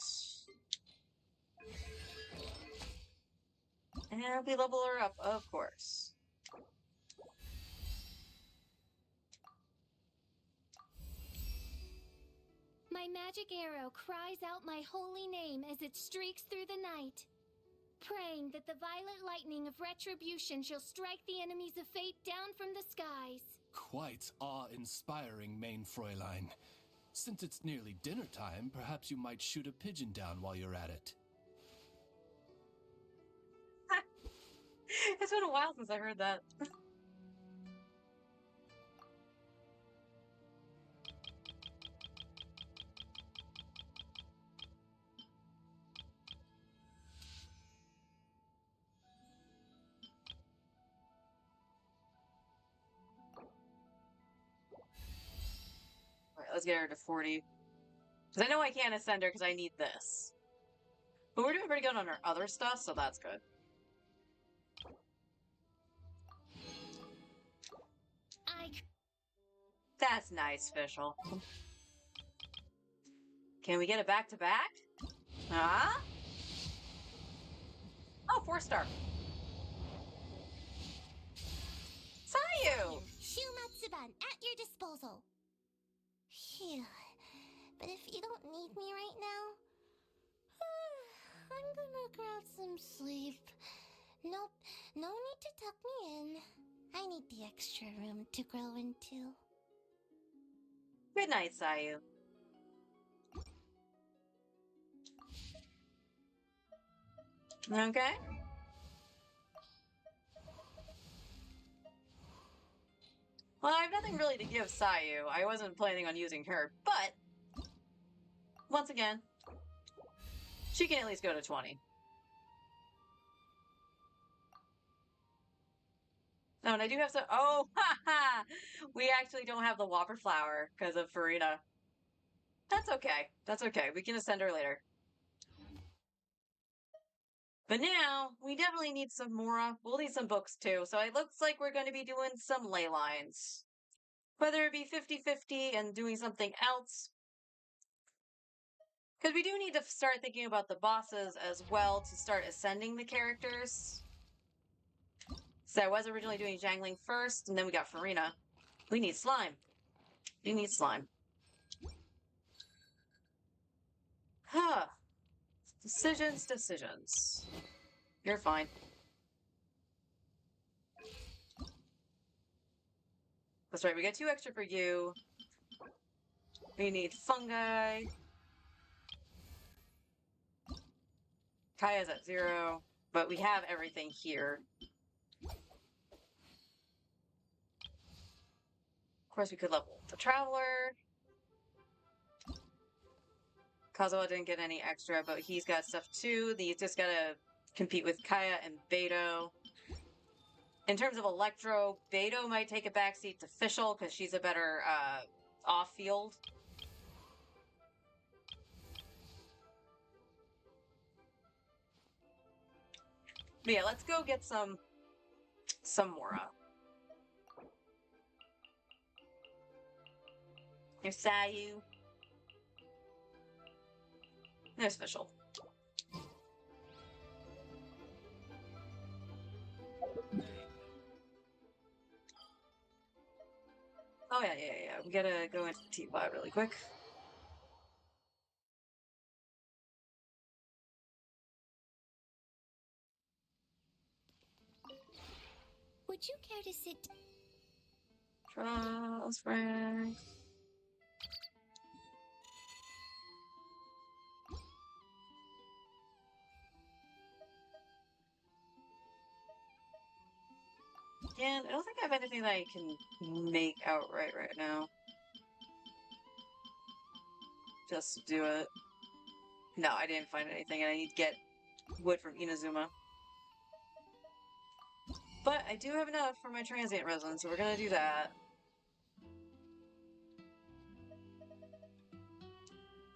And we level her up, of course. My magic arrow cries out my holy name as it streaks through the night, praying that the violet lightning of retribution shall strike the enemies of fate down from the skies. Quite awe-inspiring, main Fräulein. Since it's nearly dinner time, perhaps you might shoot a pigeon down while you're at it. It's been a while since I heard that. Alright, let's get her to 40. Because I know I can't ascend her because I need this. But we're doing pretty good on our other stuff, so that's good. That's nice, Fischl. Can we get it back to back? Huh? Oh, 4-star. Sayu! Shumatsuban at your disposal. Phew. But if you don't need me right now, I'm gonna grab some sleep. Nope, no need to tuck me in. I need the extra room to grow into. Good night, Sayu. Okay. Well, I have nothing really to give Sayu. I wasn't planning on using her, but once again, she can at least go to 20. Oh, and I do have some. Oh, haha! We actually don't have the Whopper Flower because of Farina. That's okay. That's okay. We can ascend her later. But now, we definitely need some Mora. We'll need some books too. So it looks like we're going to be doing some ley lines. Whether it be 50-50 and doing something else. Because we do need to start thinking about the bosses as well to start ascending the characters. So I was originally doing Jangling first, and then we got Farina. We need slime. We need slime. Huh. Decisions. You're fine. That's right, we get 2 extra for you. We need fungi. Kaya's at 0, but we have everything here. Of course, we could level the Traveler. Kazuha didn't get any extra, but he's got stuff too. He's just gotta compete with Kaya and Beto. In terms of Electro, Beto might take a backseat to Fischl because she's a better off-field. But yeah, let's go get some Mora. Here's Sayu. There's Fischl. Oh yeah. We gotta go into the teapot really quick. Would you care to sit? Trials, rank. again, I don't think I have anything that I can make outright right now. Just to do it. No, I didn't find anything, and I need to get wood from Inazuma. But I do have enough for my transient resin, so we're gonna do that.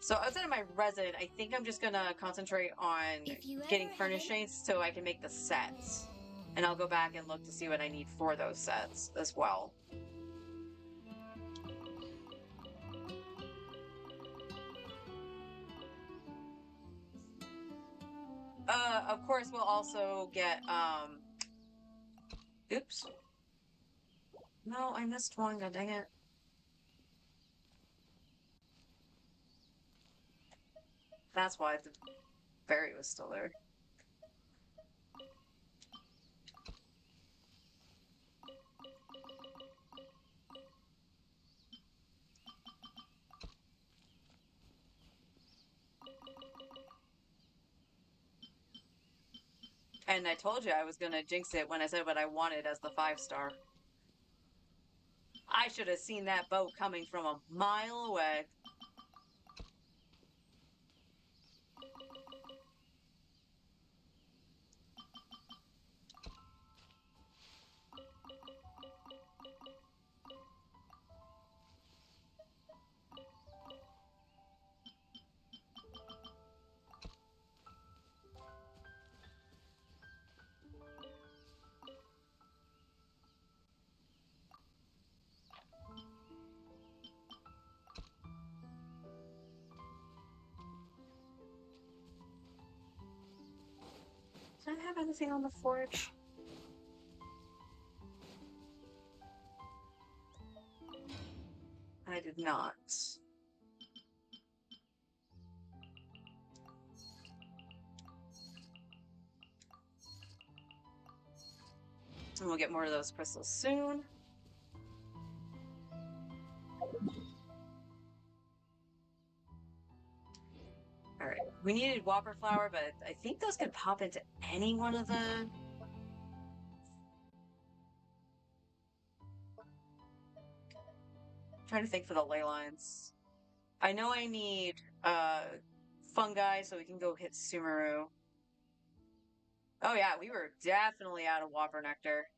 So outside of my resin, I think I'm just gonna concentrate on getting furnishings so I can make the sets. And I'll go back and look to see what I need for those sets as well. Of course, we'll also get, oops. No, I missed one, god dang it. That's why the berry was still there. And I told you I was gonna jinx it when I said what I wanted as the 5-star. I should have seen that boat coming from a mile away. Did I have anything on the forge? I did not. And we'll get more of those crystals soon. Alright, we needed Whopper Flower, but I think those could pop into any one of the... Trying to think for the ley lines. I know I need fungi so we can go hit Sumeru. Oh yeah, we were definitely out of Whopper Nectar.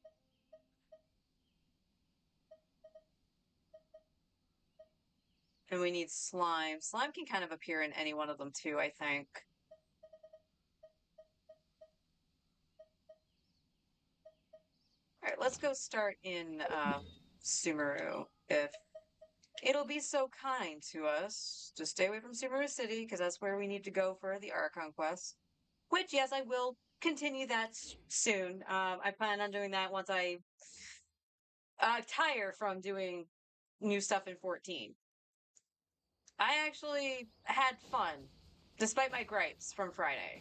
And we need slime. Slime can kind of appear in any one of them too, I think. Alright, let's go start in Sumeru, if it'll be so kind to us to stay away from Sumeru City, because that's where we need to go for the Archon quest. Which, yes, I will continue that soon. I plan on doing that once I tire from doing new stuff in 14. I actually had fun, despite my gripes from Friday.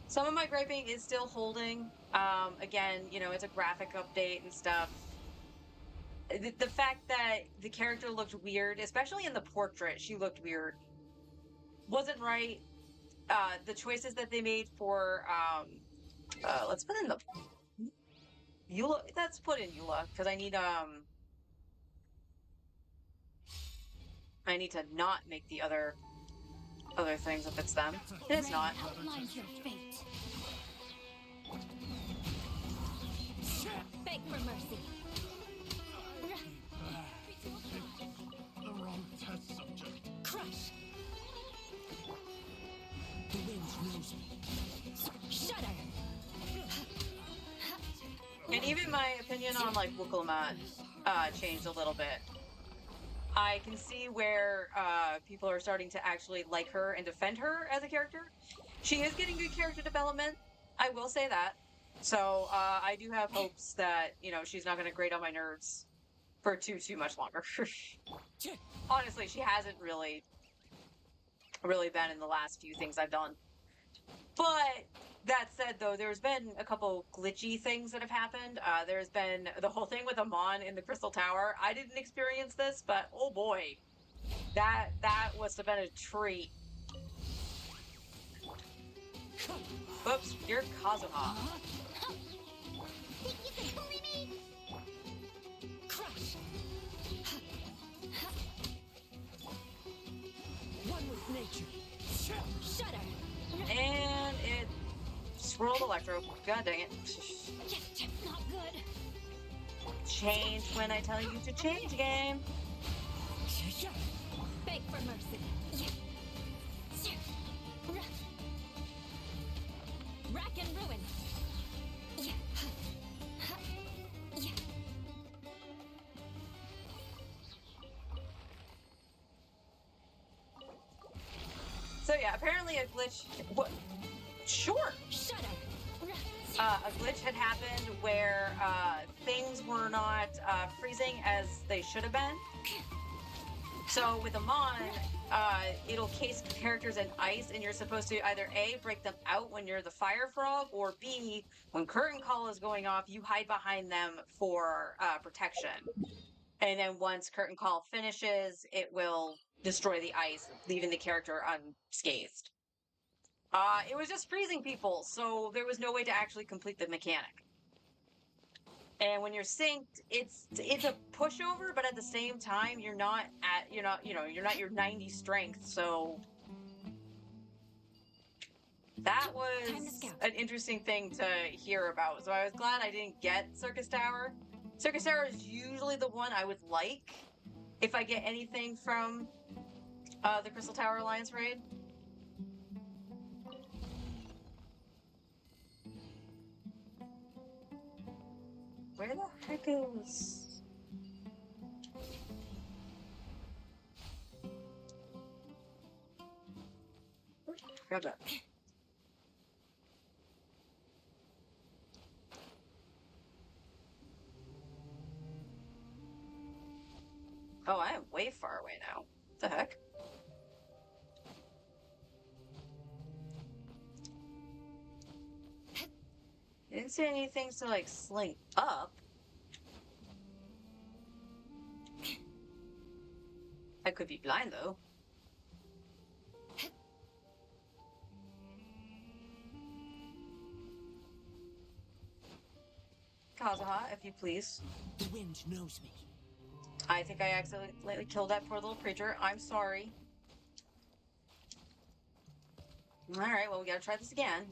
Some of my griping is still holding. Again, you know, it's a graphic update and stuff. The fact that the character looked weird, especially in the portrait, she looked weird. Wasn't right. The choices that they made for, let's put in the Eula. Let's put in Eula, because I need to not make the other things if it's them. It's not. Outlines your fate. Beg for mercy. The wrong test subject. Crush. The winds knows me. Shudder. And even my opinion on like Wukalamat changed a little bit. I can see where people are starting to actually like her and defend her as a character. She is getting good character development. I will say that. So I do have hopes that, you know, she's not going to grate on my nerves for too much longer. Honestly, she hasn't really been in the last few things I've done. But that said, though, there's been a couple glitchy things that have happened. There's been the whole thing with Amon in the Crystal Tower. I didn't experience this, but oh boy, that must have been a treat. Oops, you're Kazuha. Crush. One with nature. Shudder. And it swirled Electro. God dang it. Not good. Change when I tell you to change, game. Beg for mercy. Rack and ruin. So yeah, apparently a glitch. What? Sure. Shudder. A glitch had happened where things were not freezing as they should have been. So with Amon, it'll case characters in ice, and you're supposed to either A, break them out when you're the fire frog, or B, when curtain call is going off, you hide behind them for protection. And then once curtain call finishes, it will destroy the ice, leaving the character unscathed. It was just freezing people, so there was no way to actually complete the mechanic. And when you're synced, it's a pushover, but at the same time, you're not your 90 strength, so that was an interesting thing to hear about. So I was glad I didn't get Circus Tower. Circus Tower is usually the one I would like if I get anything from the Crystal Tower Alliance raid. Where the heck is... Grab that. Oh, I am way far away now. What the heck? I didn't see anything to, like, sling up. I could be blind, though. Kazuha, if you please. The wind knows me. I think I accidentally killed that poor little creature. I'm sorry. Alright, well, we gotta try this again.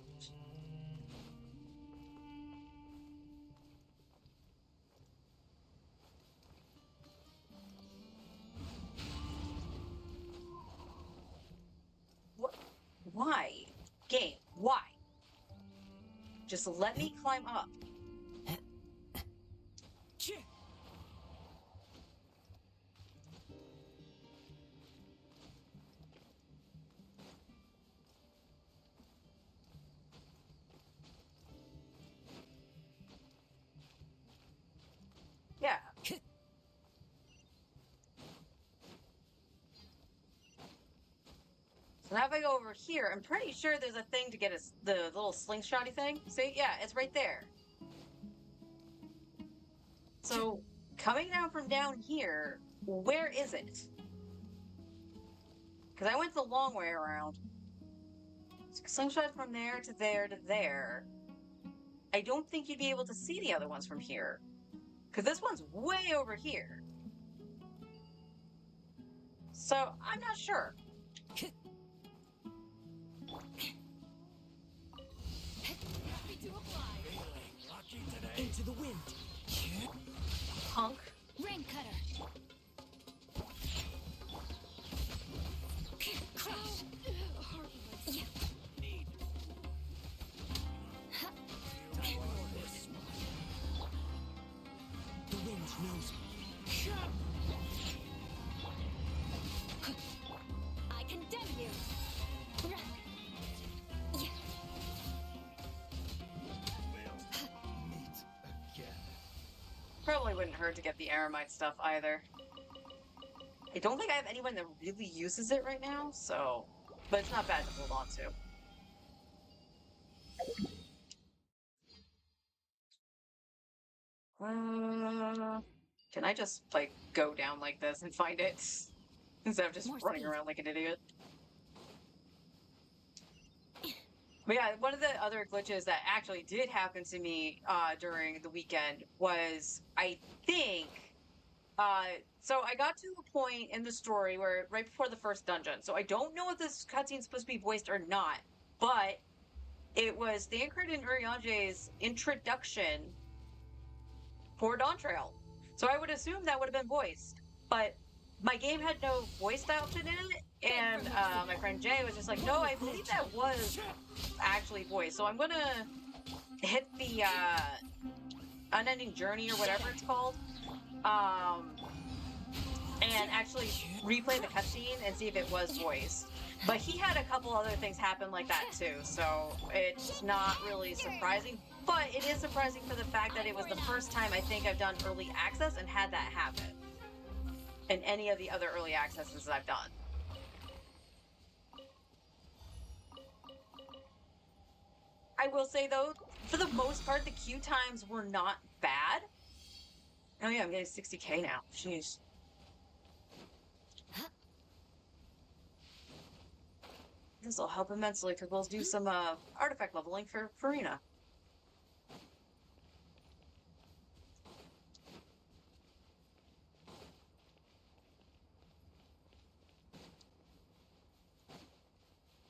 What? Why? Game, why? Just let me climb up. Yeah. So now if I go over here, I'm pretty sure there's a thing to get the little slingshotty thing. See? Yeah, it's right there. So, coming down from down here, where is it? Because I went the long way around. Slingshot from there to there to there. I don't think you'd be able to see the other ones from here. Because this one's way over here. So, I'm not sure. Into the wind. Punk. Rain cutter. Crush. The wind knows me. I condemn you. Probably wouldn't hurt to get the Aramite stuff either. I don't think I have anyone that really uses it right now, so... But it's not bad to hold on to. Can I just, like, go down like this and find it? Instead of just running around like an idiot. But yeah, one of the other glitches that actually did happen to me during the weekend was, I think, so I got to a point in the story where right before the first dungeon. So I don't know if this cutscene's supposed to be voiced or not, but it was Thancred and Urianger's introduction for Dawn Trail. So I would assume that would have been voiced, but my game had no voiced option in it, and my friend Jay was just like, "No, I believe that was actually voiced." So I'm gonna hit the unending journey or whatever it's called, and actually replay the cutscene and see if it was voiced. But he had a couple other things happen like that too, so it's not really surprising. But it is surprising for the fact that it was the first time I think I've done early access and had that happen in any of the other early accesses I've done. I will say though, for the most part, the queue times were not bad. Oh yeah, I'm getting 60k now. Jeez. This will help immensely because we'll do some artifact leveling for Farina.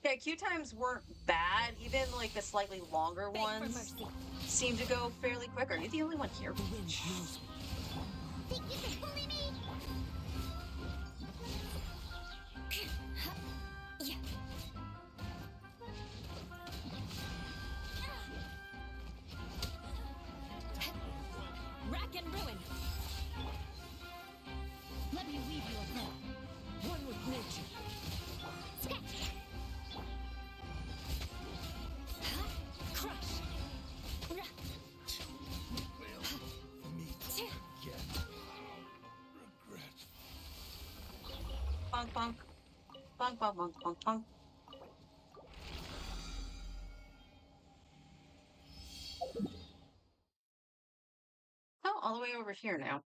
Yeah, queue times weren't bad. Even like the slightly longer ones seem to go fairly quick. Are you the only one here? Think you can bully me? Rack and ruin. Let me leave you alone. One with nature. Sketch! Crush. Regret. Bonk, bonk. Bonk, bonk, bonk, bonk, bonk. Oh, all the way over here now.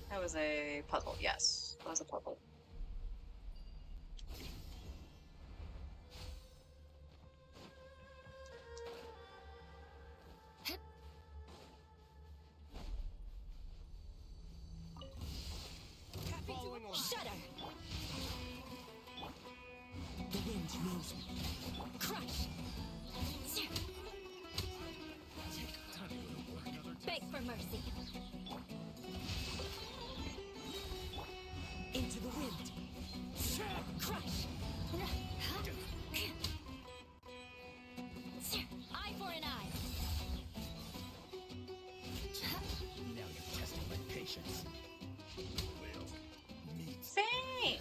That was a puzzle. Yes, that was a puzzle. Shudder. The wind knows me. Crush. Beg for mercy. Into the wind. Crush. Eye for an eye. Now you're testing my patience. Same.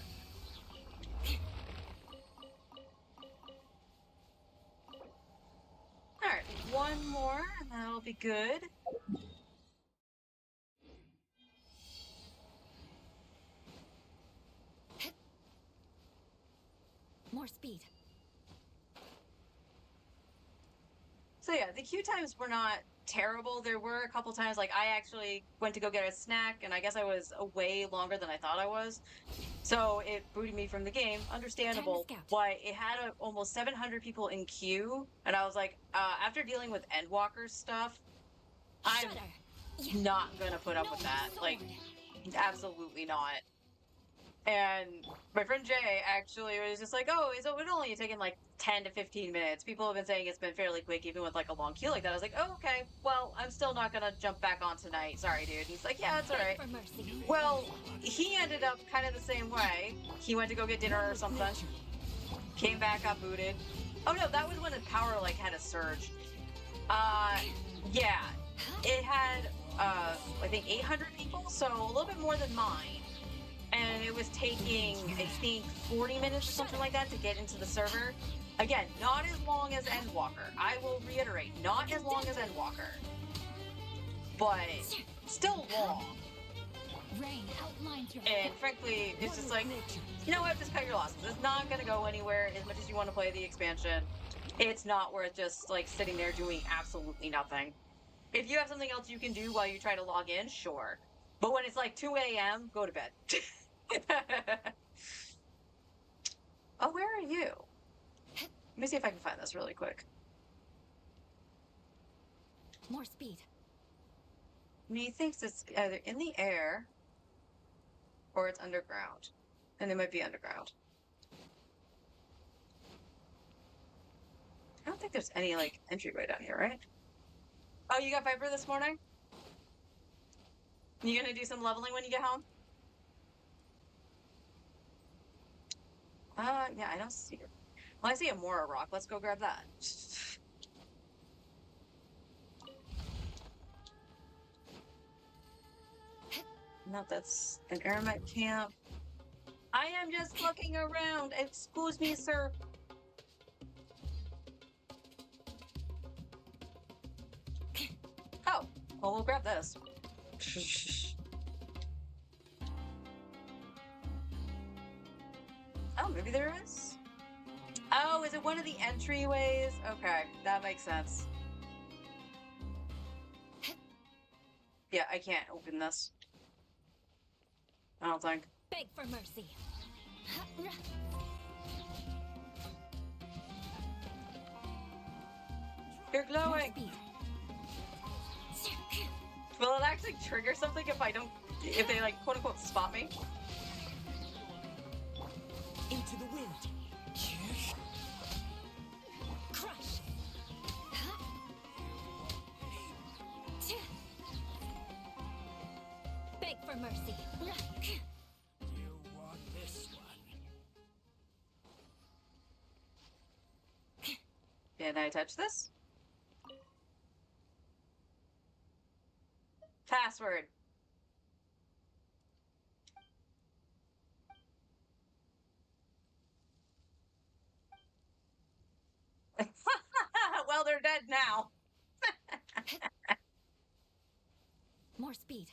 All right, one more, and that'll be good. More speed. So yeah, the queue times were not terrible. There were a couple times like I actually went to go get a snack and I guess I was away longer than I thought I was. So it booted me from the game. Understandable. scout. But it had almost 700 people in queue and I was like, after dealing with Endwalker stuff, I'm Shudder. not gonna put up with that. Like, absolutely not. And my friend Jay actually was just like, "Oh, it would only taken like 10 to 15 minutes. People have been saying it's been fairly quick, even with like a long queue like that." I was like, "Oh, okay. Well, I'm still not gonna jump back on tonight. Sorry, dude." He's like, "Yeah, it's all right." For mercy. Well, he ended up kind of the same way. He went to go get dinner or something. Came back, got booted. Oh no, that was when the power like had a surge. Yeah, it had I think 800 people, so a little bit more than mine. And it was taking, I think, 40 minutes or something like that to get into the server. Again, not as long as Endwalker. I will reiterate, not as long as Endwalker. But still long. Rain outlines your And frankly, it's just like, you know what, just cut your losses. It's not going to go anywhere as much as you want to play the expansion. It's not worth just like sitting there doing absolutely nothing. If you have something else you can do while you try to log in, sure. But when it's like 2 a.m., go to bed. Oh, where are you? Let me see if I can find this really quick. More speed. He thinks it's either in the air or it's underground. And it might be underground. I don't think there's any like entryway down here, right? Oh, you got Viper this morning? You gonna do some leveling when you get home? Yeah, I don't see it. Well, I see a Mora rock. Let's go grab that. No, that's an Aramite camp. I am just looking around. Excuse me, sir. Oh, well, we'll grab this. Oh, maybe there is. Oh, is it one of the entryways? Okay, that makes sense. Yeah, I can't open this. I don't think. Beg for mercy. You're More glowing. speed. Will it actually trigger something if I don't, if they like quote unquote spot me? Into the wind. Crush. Beg for mercy. You want this one? Can I touch this? Password. Well, they're dead now. More speed.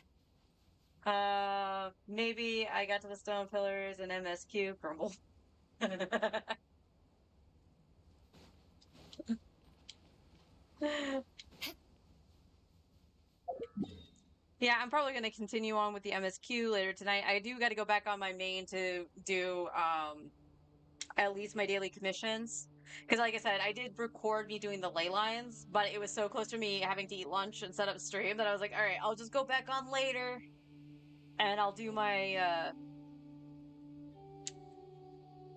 Maybe I got to the stone pillars and MSQ crumble. Yeah, I'm probably going to continue on with the MSQ later tonight. I do got to go back on my main to do at least my daily commissions. Because like I said, I did record me doing the ley lines, but it was so close to me having to eat lunch and set up stream that I was like, all right, I'll just go back on later and I'll do my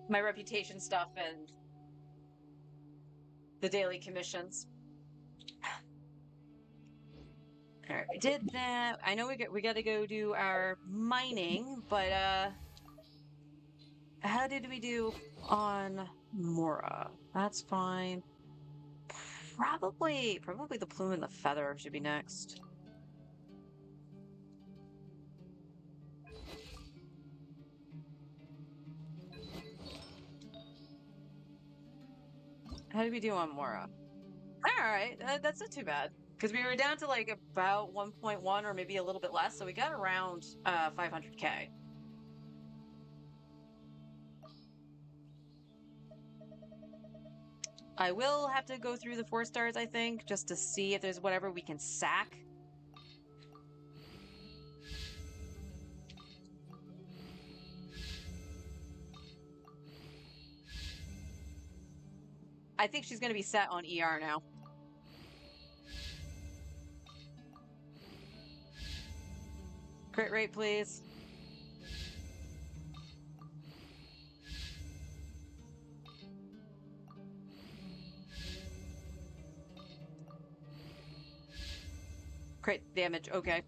my reputation stuff and the daily commissions. All right, we did that. I know we got to go do our mining, but how did we do on Mora? That's fine. Probably the plume and the feather should be next. How did we do on Mora? All right, that's not too bad. Because we were down to like about 1.1 or maybe a little bit less, so we got around 500k. I will have to go through the 4 stars, I think, just to see if there's whatever we can sack. I think she's going to be set on ER now. Crit rate, please. Crit damage, okay.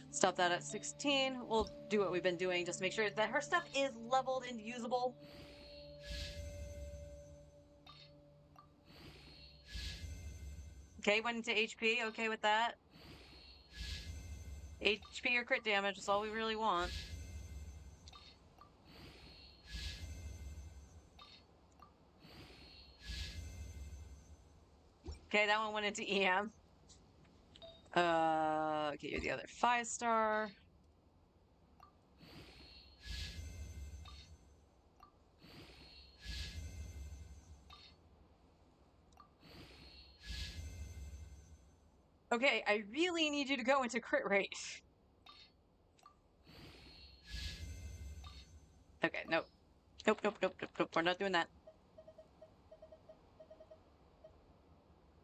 Stop that at 16. We'll do what we've been doing just to make sure that her stuff is leveled and usable. Okay, went into HP. Okay with that. HP or crit damage is all we really want. Okay, that one went into EM. Okay, you're the other 5-star. Okay, I really need you to go into crit rate. Okay, nope. Nope, nope, nope, nope, nope. We're not doing that.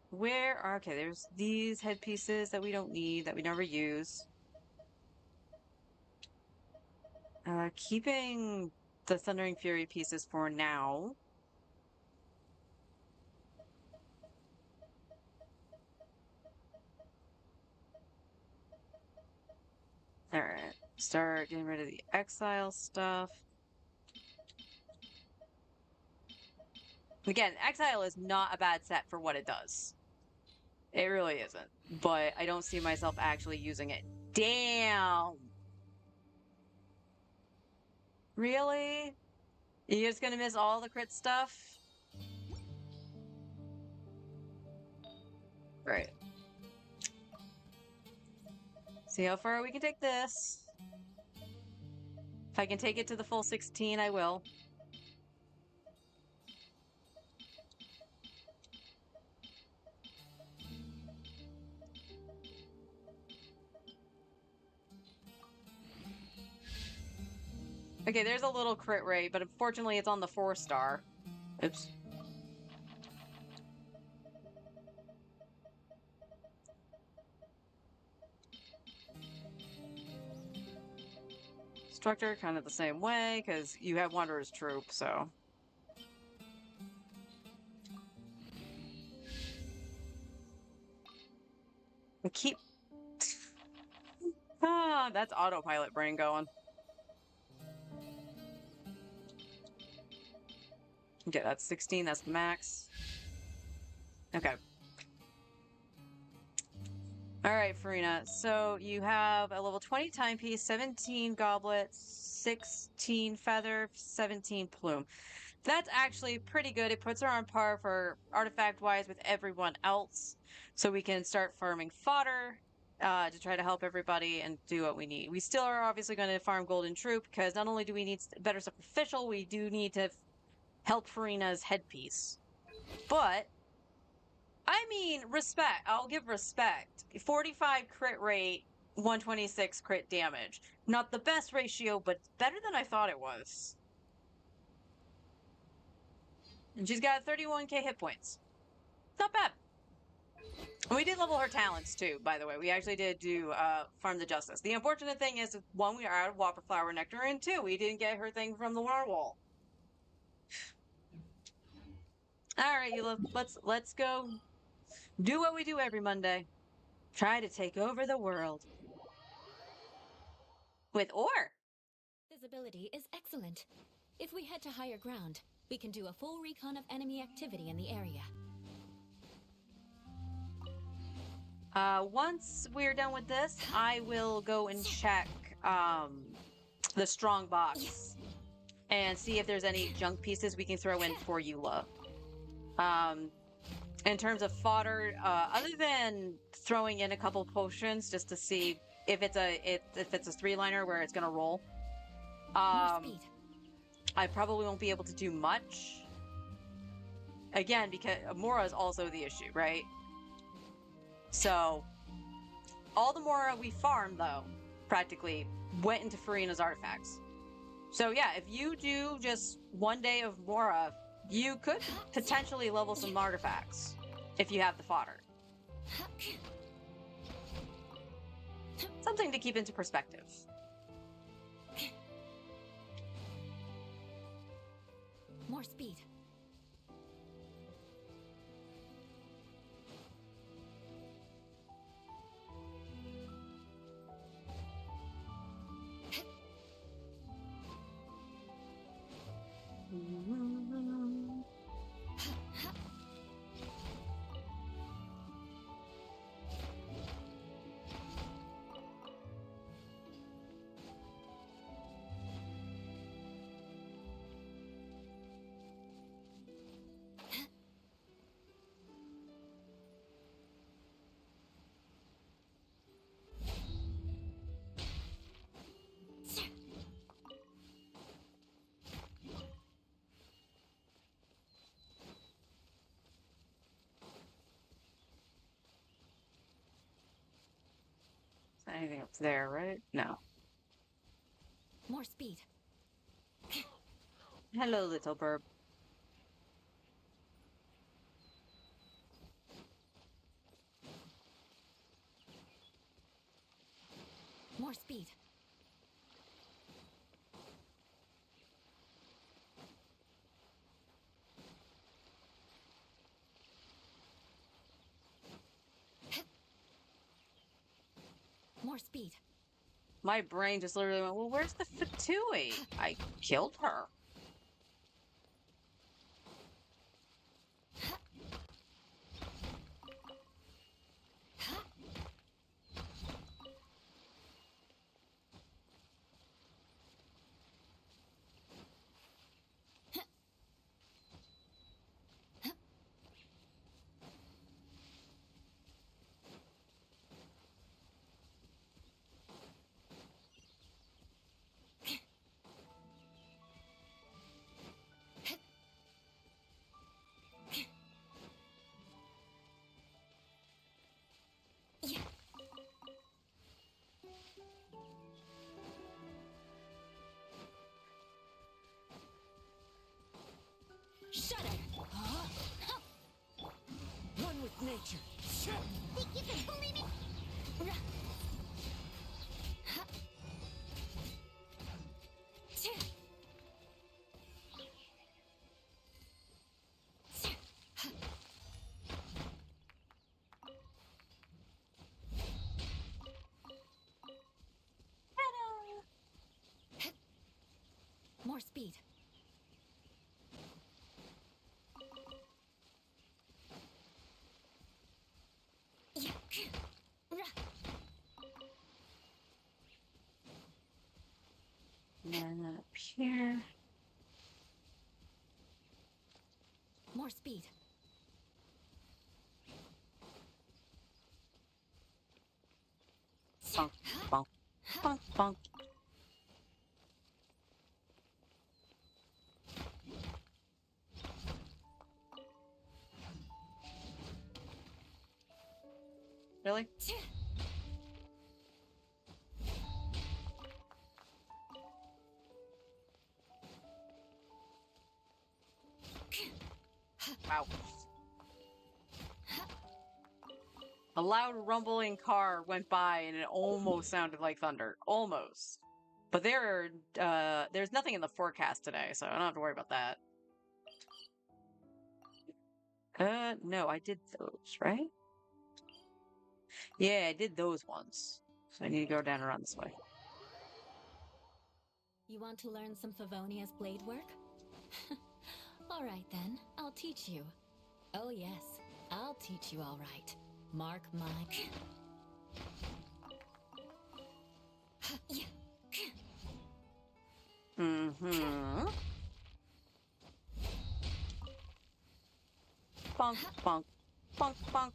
Where are... Okay, there's these headpieces that we don't need, that we never use. Keeping the Thundering Fury pieces for now. Alright. Start getting rid of the exile stuff. Again, exile is not a bad set for what it does. It really isn't. But I don't see myself actually using it. Damn! Really? You're just gonna miss all the crit stuff? Right. See how far we can take this. If I can take it to the full 16, I will. Okay, there's a little crit rate, but unfortunately it's on the 4-star. Oops. Structure, kind of the same way, because you have Wanderer's Troop, so... I keep... Ah, that's autopilot brain going. Okay, that's 16, that's the max. Okay. Alright, Farina, so you have a level 20 timepiece, 17 goblets, 16 feather, 17 plume. That's actually pretty good. It puts her on par for artifact-wise with everyone else, so we can start farming fodder to try to help everybody and do what we need. We still are obviously going to farm Golden Troop, because not only do we need better superficial, we do need to help Farina's headpiece. But I mean, respect. I'll give respect. 45 crit rate, 126 crit damage. Not the best ratio, but better than I thought it was. And she's got 31k hit points. Not bad. We did level her talents too, by the way. We actually did do Farm the Justice. The unfortunate thing is, one, we are out of Whopper Flower Nectar, and two, we didn't get her thing from the Narwhal. Alright, Eula, let's go do what we do every Monday. Try to take over the world. With ore. Visibility is excellent. If we head to higher ground, we can do a full recon of enemy activity in the area. Once we're done with this, I will go and check the strong box and see if there's any junk pieces we can throw in for Eula. In terms of fodder, other than throwing in a couple potions just to see if it's a 3-liner where it's gonna roll, I probably won't be able to do much. Again, because Mora is also the issue, right? So, all the Mora we farmed, though, practically, went into Farina's artifacts. So yeah, if you do just one day of Mora, you could potentially level some artifacts, if you have the fodder. Something to keep into perspective. More speed. anything up there, right? No. More speed. Hello, little burb. More speed. More speed. My brain just literally went, well, where's the Fatui? I killed her. Yeah. Shudder. One with nature. Think you can bully me? More speed. Yeah. And then up here. More speed. Bonk, bonk, bonk, bonk. Really? Wow. A loud rumbling car went by and it almost sounded like thunder. Almost. But there's nothing in the forecast today, so I don't have to worry about that. No, I did those, right? Yeah, I did those ones. So I need to go down around this way. You want to learn some Favonia's blade work? All right then, I'll teach you. Oh yes, I'll teach you all right. Mark my... Mm-hmm. Bonk, bonk, bonk, bonk.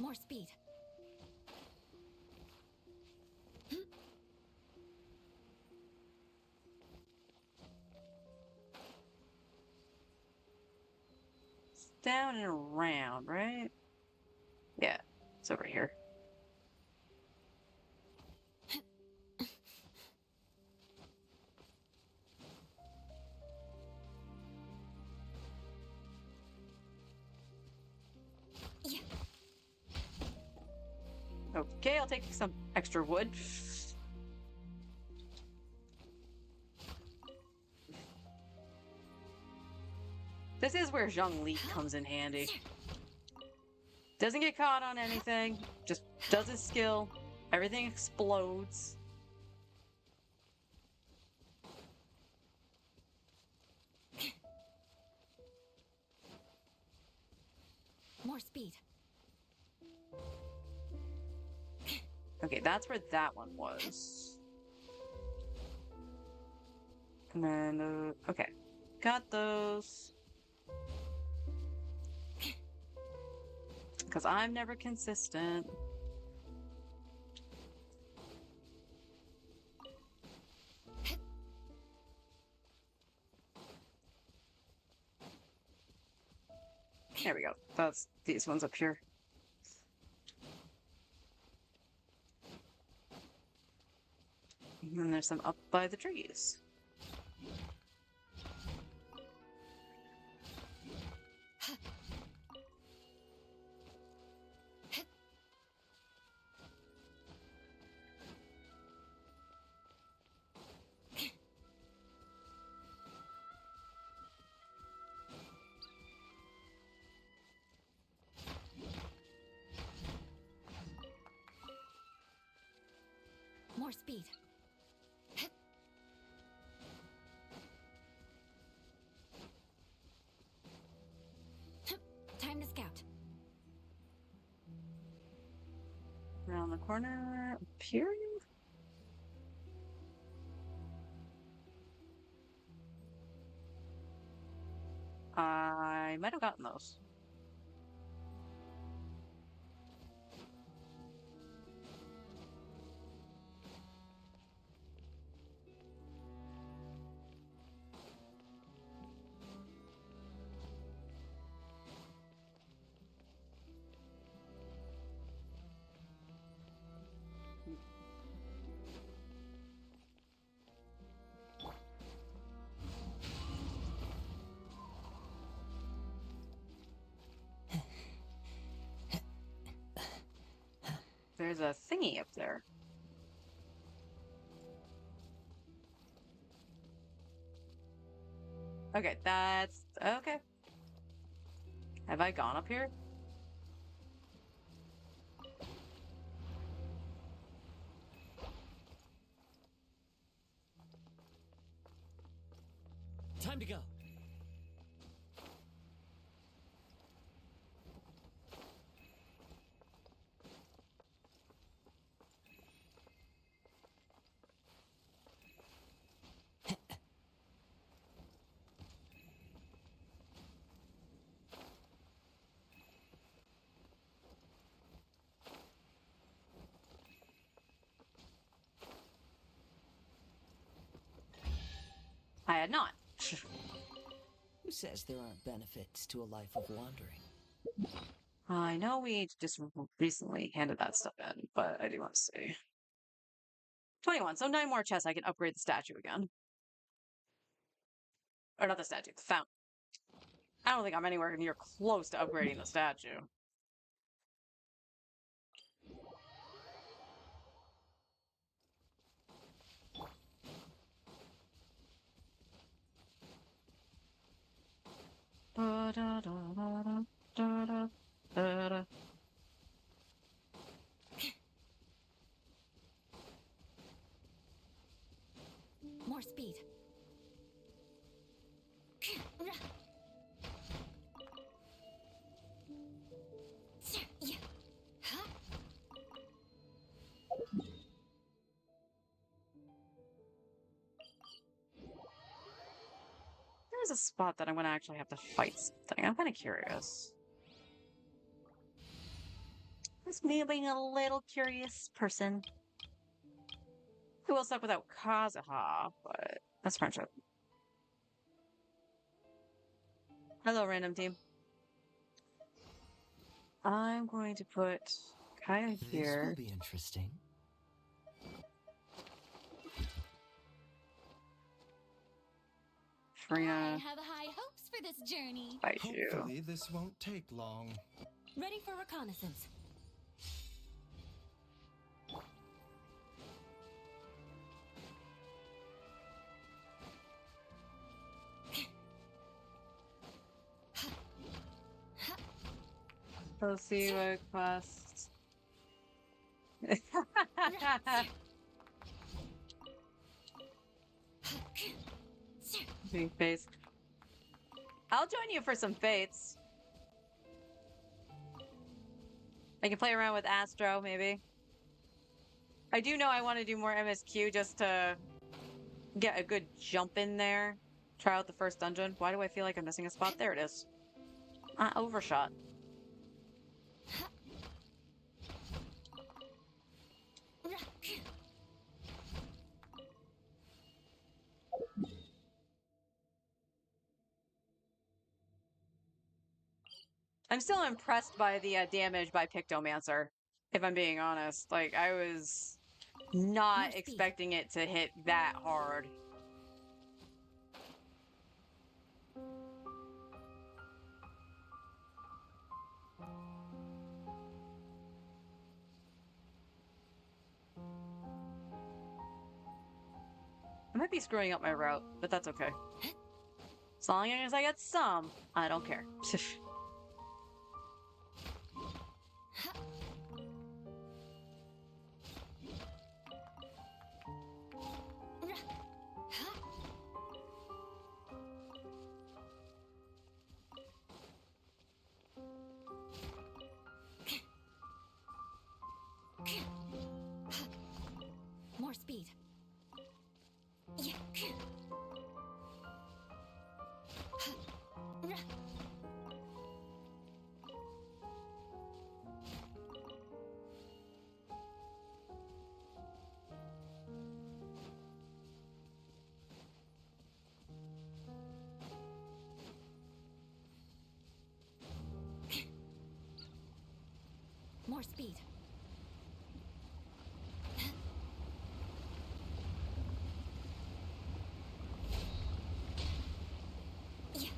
More speed. Down and around, right? Yeah, it's over here. Yeah. Okay, I'll take some extra wood. This is where Zhongli comes in handy. Doesn't get caught on anything, just does his skill. Everything explodes. More speed. Okay, that's where that one was. And then, okay. Got those. Because I'm never consistent. There we go. That's these ones up here. And then there's some up by the trees. More speed. Time to scout. Around the corner up here. I might have gotten those. There's a thingy up there. Okay, that's okay. Have I gone up here? Time to go. I had not. Who says there aren't benefits to a life of wandering? I know we just recently handed that stuff in, but I do want to see. 21, so 9 more chests, I can upgrade the statue again. Or not the statue, the fountain. I don't think I'm anywhere near close to upgrading the statue. Da, da, da, da, da, da, da, da. More speed. Yeah. Huh? There's a spot that I'm going to actually have to fight something. I'm kind of curious. This me being a little curious person. We will suck without Kazuha, but that's friendship. Hello, random team. I'm going to put Kaya This will here. be interesting. I Frina, have high hopes for this journey. fight you. Hopefully, this won't take long. Ready for reconnaissance. Let's see what quest. Big face. I'll join you for some fates. I can play around with Astro, maybe. I do know I want to do more MSQ just to get a good jump in there. Try out the first dungeon. Why do I feel like I'm missing a spot? There it is. Overshot. I'm still impressed by the damage by Pictomancer, if I'm being honest. Like, I was More not speed. expecting it to hit that hard. I might be screwing up my route, but that's okay. As long as I get some, I don't care. More speed. Yeah. More speed. Yeah.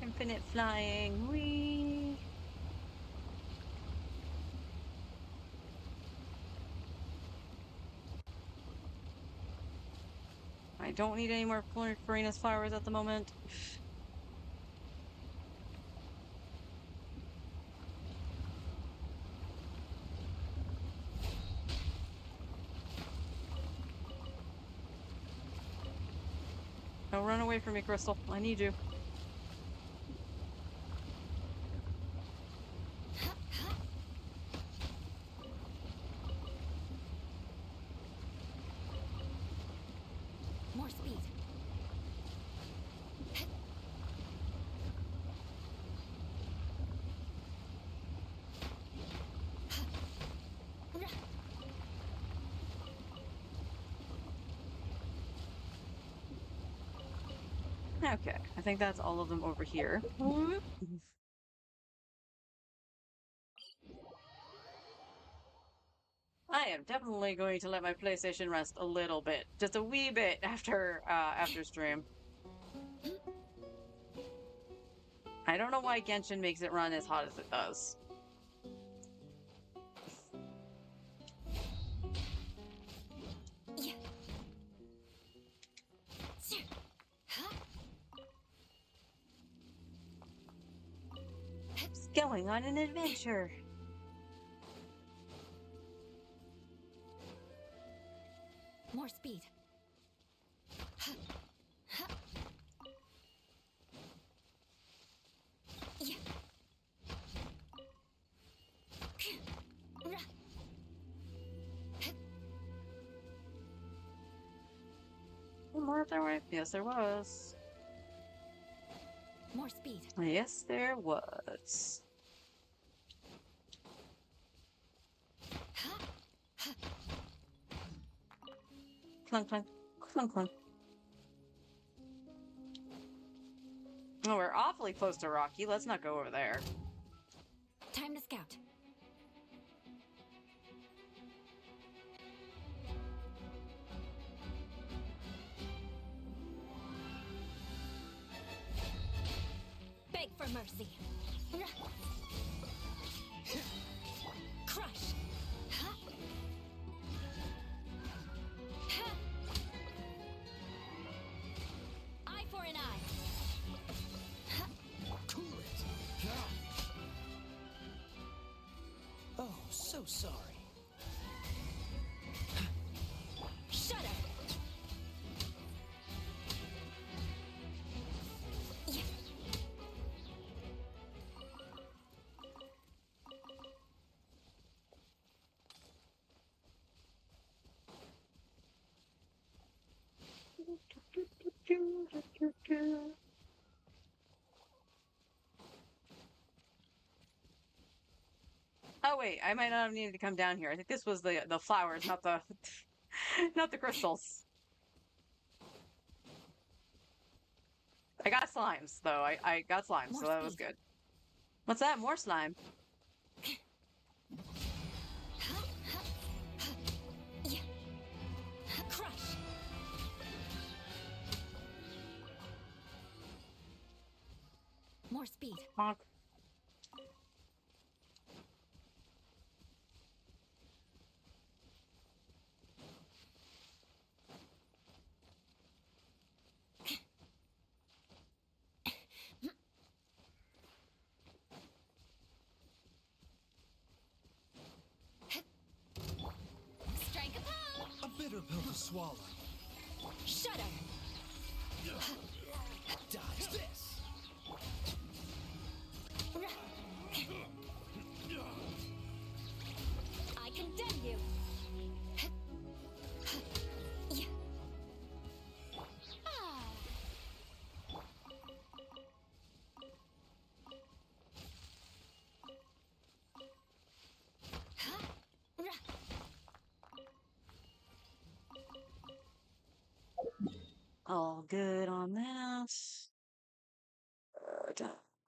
Infinite flying. Whee! I don't need any more Farina's flowers at the moment. Don't run away from me, Crystal. I need you. More speed. Okay, I think that's all of them over here. I am definitely going to let my PlayStation rest a little bit, just a wee bit after stream. I don't know why Genshin makes it run as hot as it does. Yeah. It's going on an adventure. More speed. Yeah. More there were. Yes, there was. More speed. Yes, there was. Clunk, clunk, clunk, clunk. Oh, we're awfully close to Rocky. Let's not go over there. Time to scout. Beg for mercy. Crush. Eye for an eye. Cool it. Oh, so sorry. Shudder. Yeah. wait, I might not have needed to come down here. I think this was the flowers, not the not the crystals. I got slimes though. I got slimes, so that was good. What's that? More slime. Crush. More speed. Honk. Strike a pose. A bitter pill to swallow. Shudder. Dodge this. I condemn you. Ah. All good on that.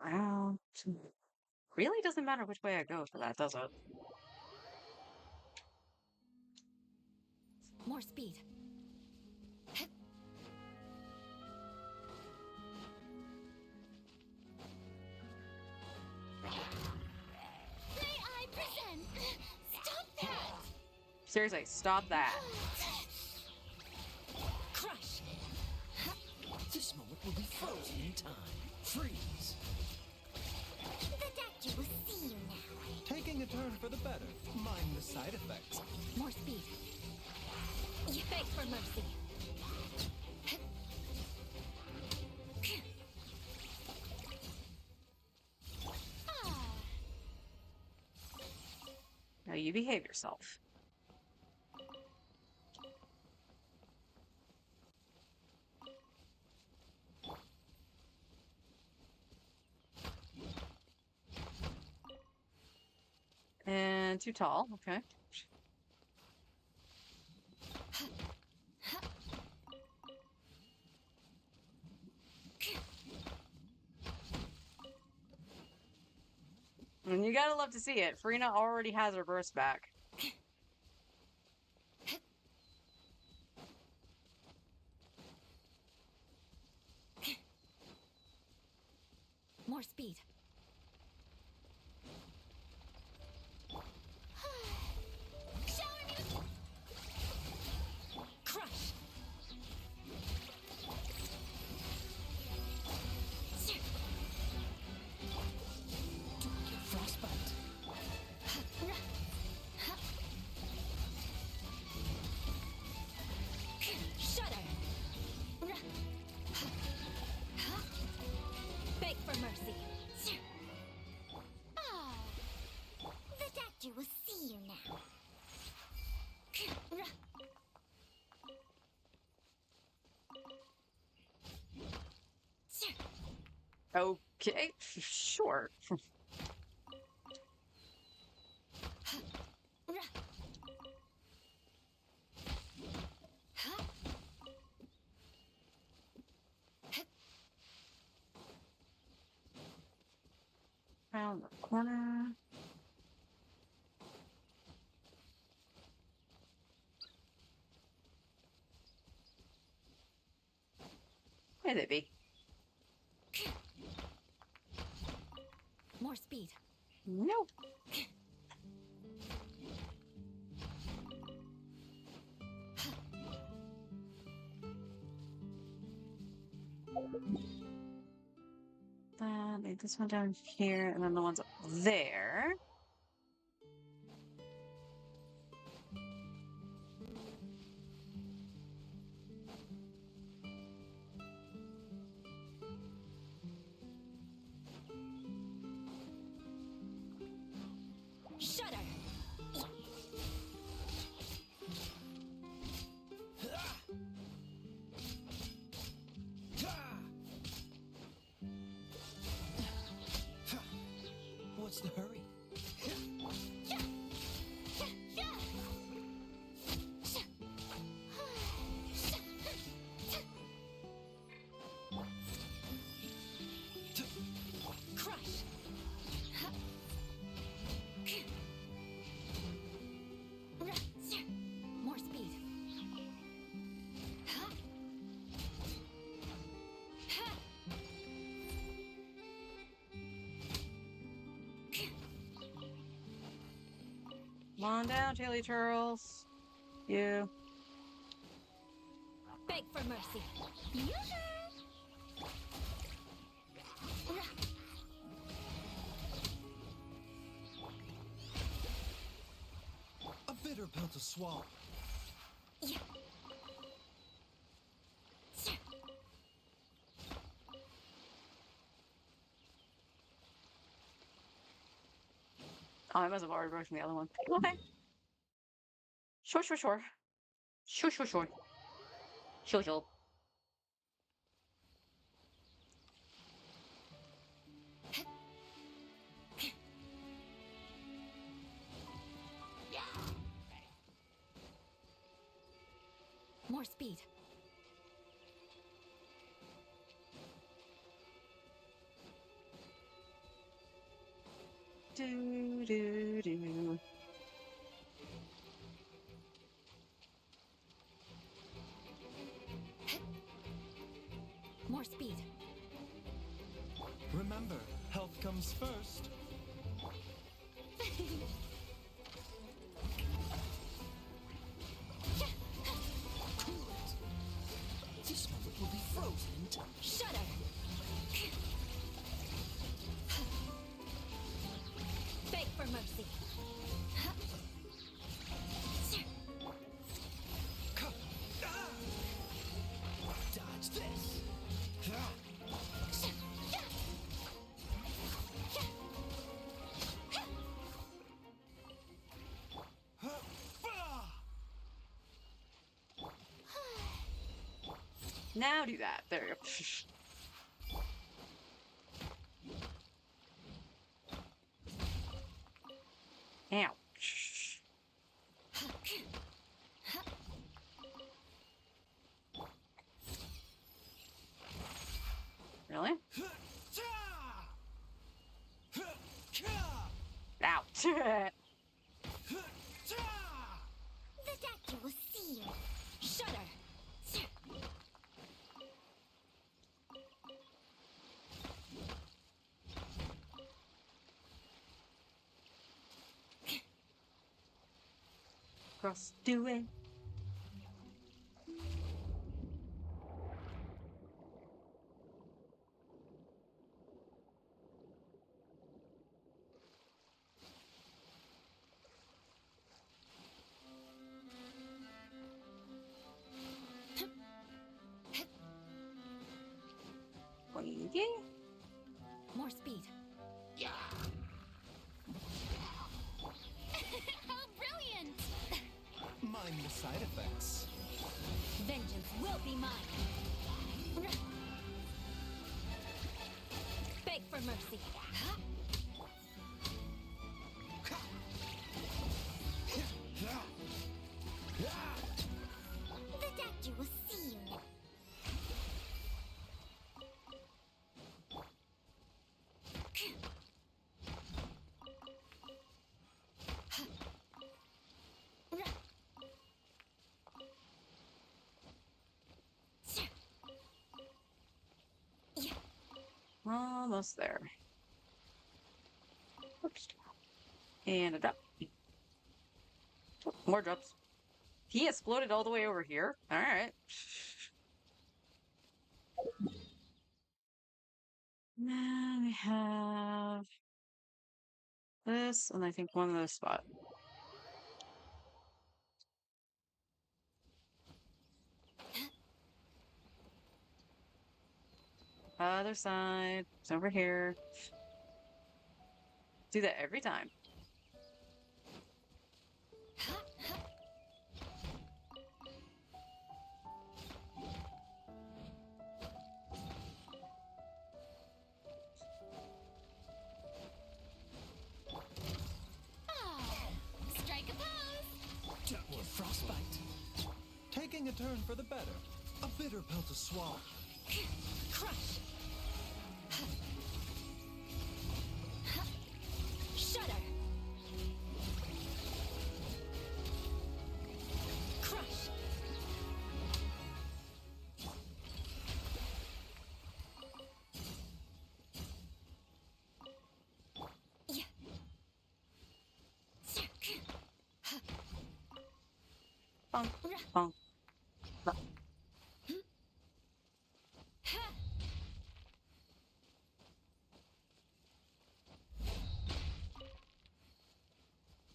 Wow. Really doesn't matter which way I go for that, does it? More speed. May I present? Stop that! Seriously, stop that. Crush. This moment will be frozen in time. Freeze. The doctor will see you now. Taking a turn for the better. Mind the side effects. More speed. You beg for mercy. Ah. Now you behave yourself. And too tall, okay. And you gotta love to see it. Farina already has her burst back. More speed. Shower me with Crush. Don't get frostbite. Shudder. Beg for mercy. Ah. The doctor will see you now. Okay, sure. Around the corner. Where they be? More speed. Nope. Leave this one down here, and then the ones up there. Shudder. What's the hurry? Come on down, chili turtles. You. Beg for mercy. A bitter pill to swallow. Oh, I must have already broken the other one. Okay. Sure. Sure. Sure. More speed. Do. More speed. Remember, health comes first. Cool it. This moment will be frozen in time. Shudder. Beg for mercy. Dodge this. Now do that. There you go. Ouch. Really? Ouch. The doctor will see you. Shudder. Cross, do it. Waiting. More speed. How brilliant! Mind the side effects. Vengeance will be mine. Beg for mercy. The doctor will see you. Almost there. Oops. And a drop. Oh, more drops. He exploded all the way over here. All right. Now we have this, and I think one of those spots. Other side. It's over here. Do that every time. Strike a pose! Or frostbite. Taking a turn for the better. A bitter pill to swallow. Crush. Shudder. Crush. Bonk, bonk.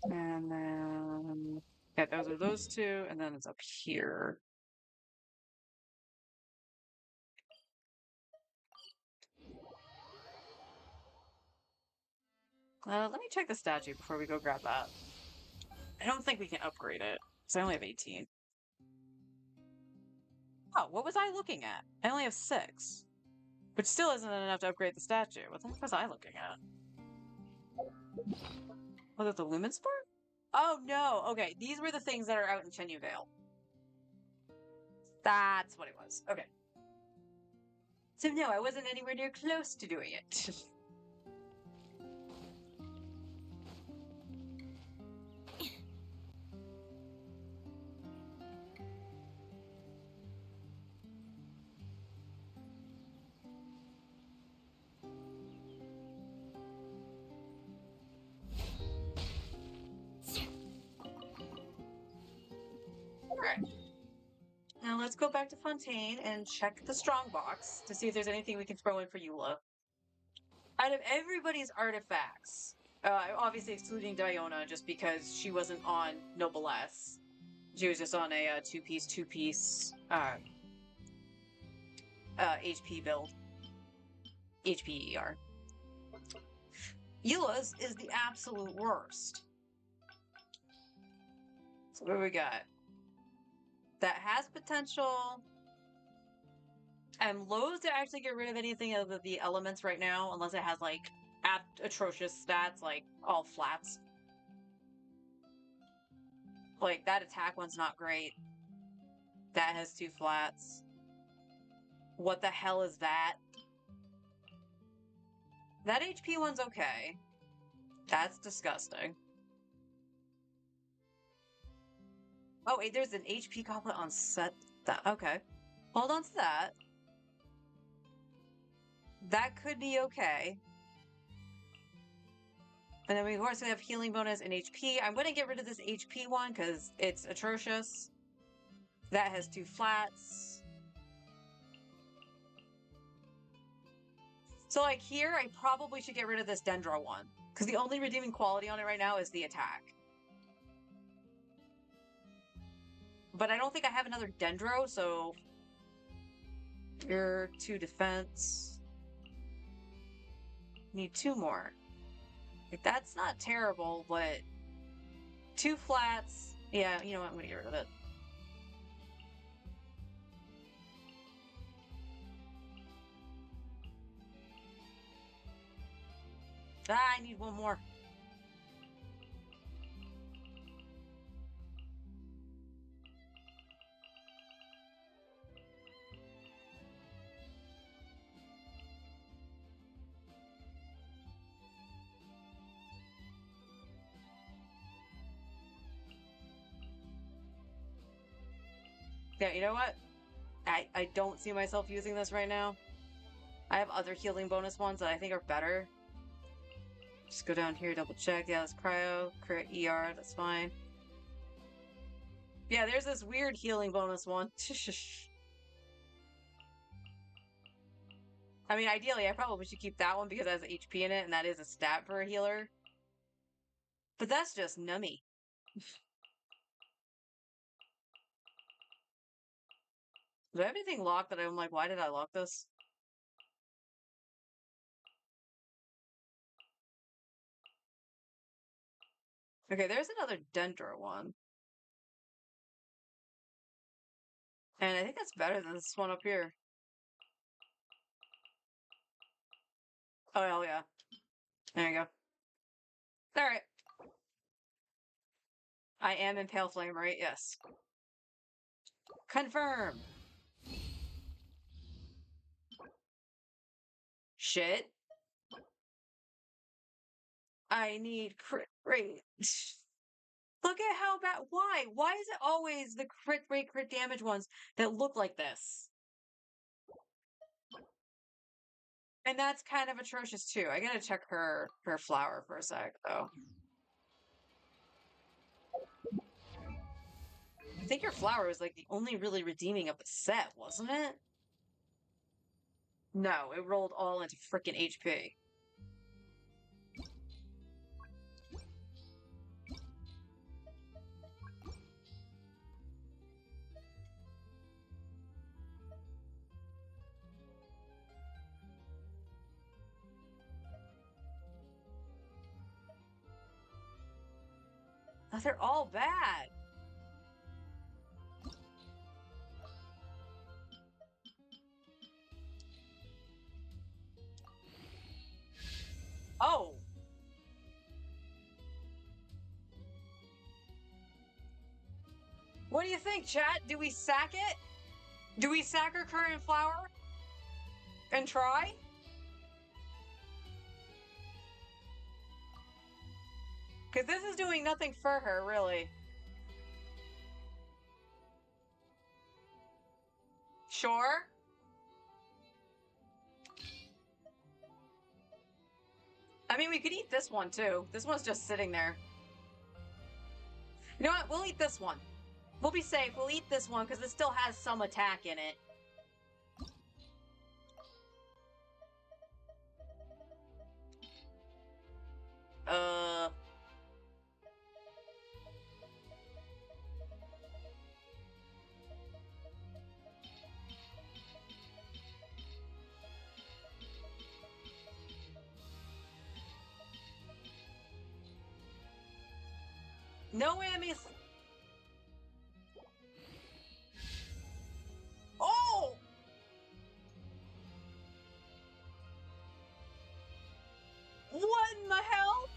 And then, yeah, those are those two, and then it's up here. Let me check the statue before we go grab that. I don't think we can upgrade it, because I only have 18. Oh, what was I looking at? I only have 6. Which still isn't enough to upgrade the statue. What the heck was I looking at? Was it the Lumen Spore? Oh no, okay, these were the things that are out in Chenyu Vale. That's what it was. Okay. So no, I wasn't anywhere near close to doing it. Alright. Now let's go back to Fontaine and check the strong box to see if there's anything we can throw in for Eula. Out of everybody's artifacts, obviously excluding Diona just because she wasn't on Noblesse. She was just on a two-piece HP build. HPER. Eula's is the absolute worst. So what do we got? That has potential. I'm loath to actually get rid of anything of the elements right now, unless it has like atrocious stats, like all flats. Like that attack one's not great. That has 2 flats. What the hell is that? That HP one's okay. That's disgusting. Oh wait, there's an HP goblet on set. That okay. Hold on to that. That could be okay. And then we of course have healing bonus and HP. I'm going to get rid of this HP one because it's atrocious. That has 2 flats. So like here, I probably should get rid of this Dendro one because the only redeeming quality on it right now is the attack. But I don't think I have another Dendro, so here 2 defense. Need 2 more. Like, that's not terrible, but 2 flats. Yeah, you know what? I'm gonna get rid of it. Ah, I need 1 more. Yeah, you know what? I don't see myself using this right now. I have other healing bonus ones that I think are better. Just go down here, double check. Yeah, that's cryo, crit ER, that's fine. Yeah, there's this weird healing bonus one. I mean, ideally, I probably should keep that one because it has HP in it, and that is a stat for a healer. But that's just nummy. Do I have anything locked that I'm like, why did I lock this? Okay, there's another Dendro one. And I think that's better than this one up here. Oh, hell yeah. There you go. Alright. I am in Pale Flame, right? Yes. Confirm. Shit. I need crit rate. Look at how bad. Why? Why is it always the crit rate, crit damage ones that look like this? And that's kind of atrocious too. I gotta check her flower for a sec, though. think your flower was like the only really redeeming of the set, wasn't it? No, it rolled all into freaking HP. Oh, they're all bad. Oh. What do you think, chat? Do we sack it? Do we sack our current flower? And try? Because this is doing nothing for her, really. Sure? I mean, we could eat this one, too. This one's just sitting there. You know what? We'll eat this one. We'll be safe. We'll eat this one, because it still has some attack in it. No whammies. Oh! What in the hell?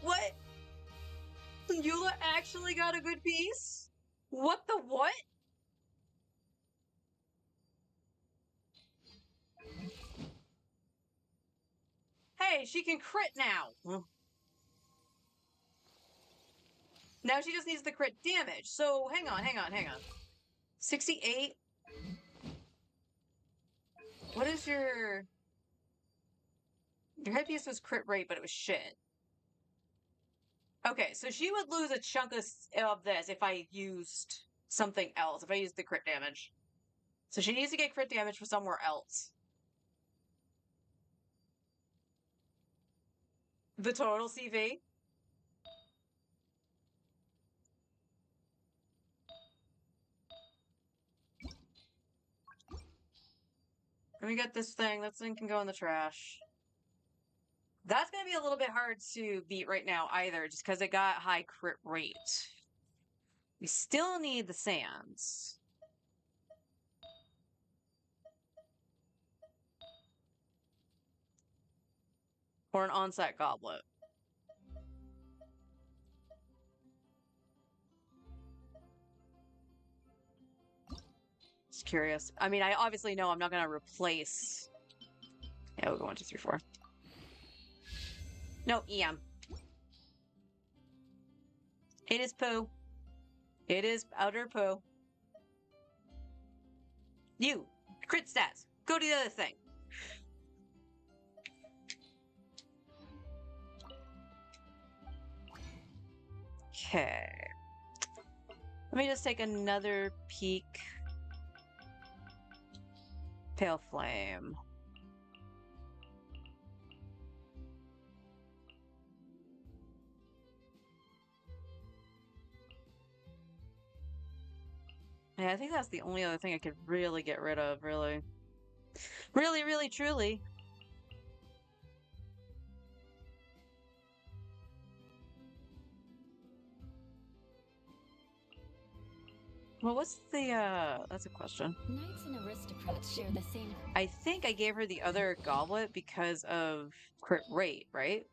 What? Eula actually got a good piece? What the what? Hey, she can crit now. Now she just needs the crit damage. So hang on. 68? What is your... Your headpiece was crit rate, but it was shit. Okay, so she would lose a chunk of this if I used something else, if I used the crit damage. So she needs to get crit damage for somewhere else. The total CV? Let me get this thing. That thing can go in the trash. That's going to be a little bit hard to beat right now either, just because it got high crit rate. We still need the sands. Or an onset goblet. Just curious. I mean, I obviously know I'm not going to replace... Yeah, we'll go 1, 2, 3, 4. No, EM. It is poo. It is outer poo. You, crit stats. Go to the other thing. Okay. Let me just take another peek. Pale Flame. Yeah, I think that's the only other thing I could really get rid of, really. Really, really, truly. Well, what's the, that's a question. Knights and aristocrats share the same... I think I gave her the other goblet because of crit rate, right?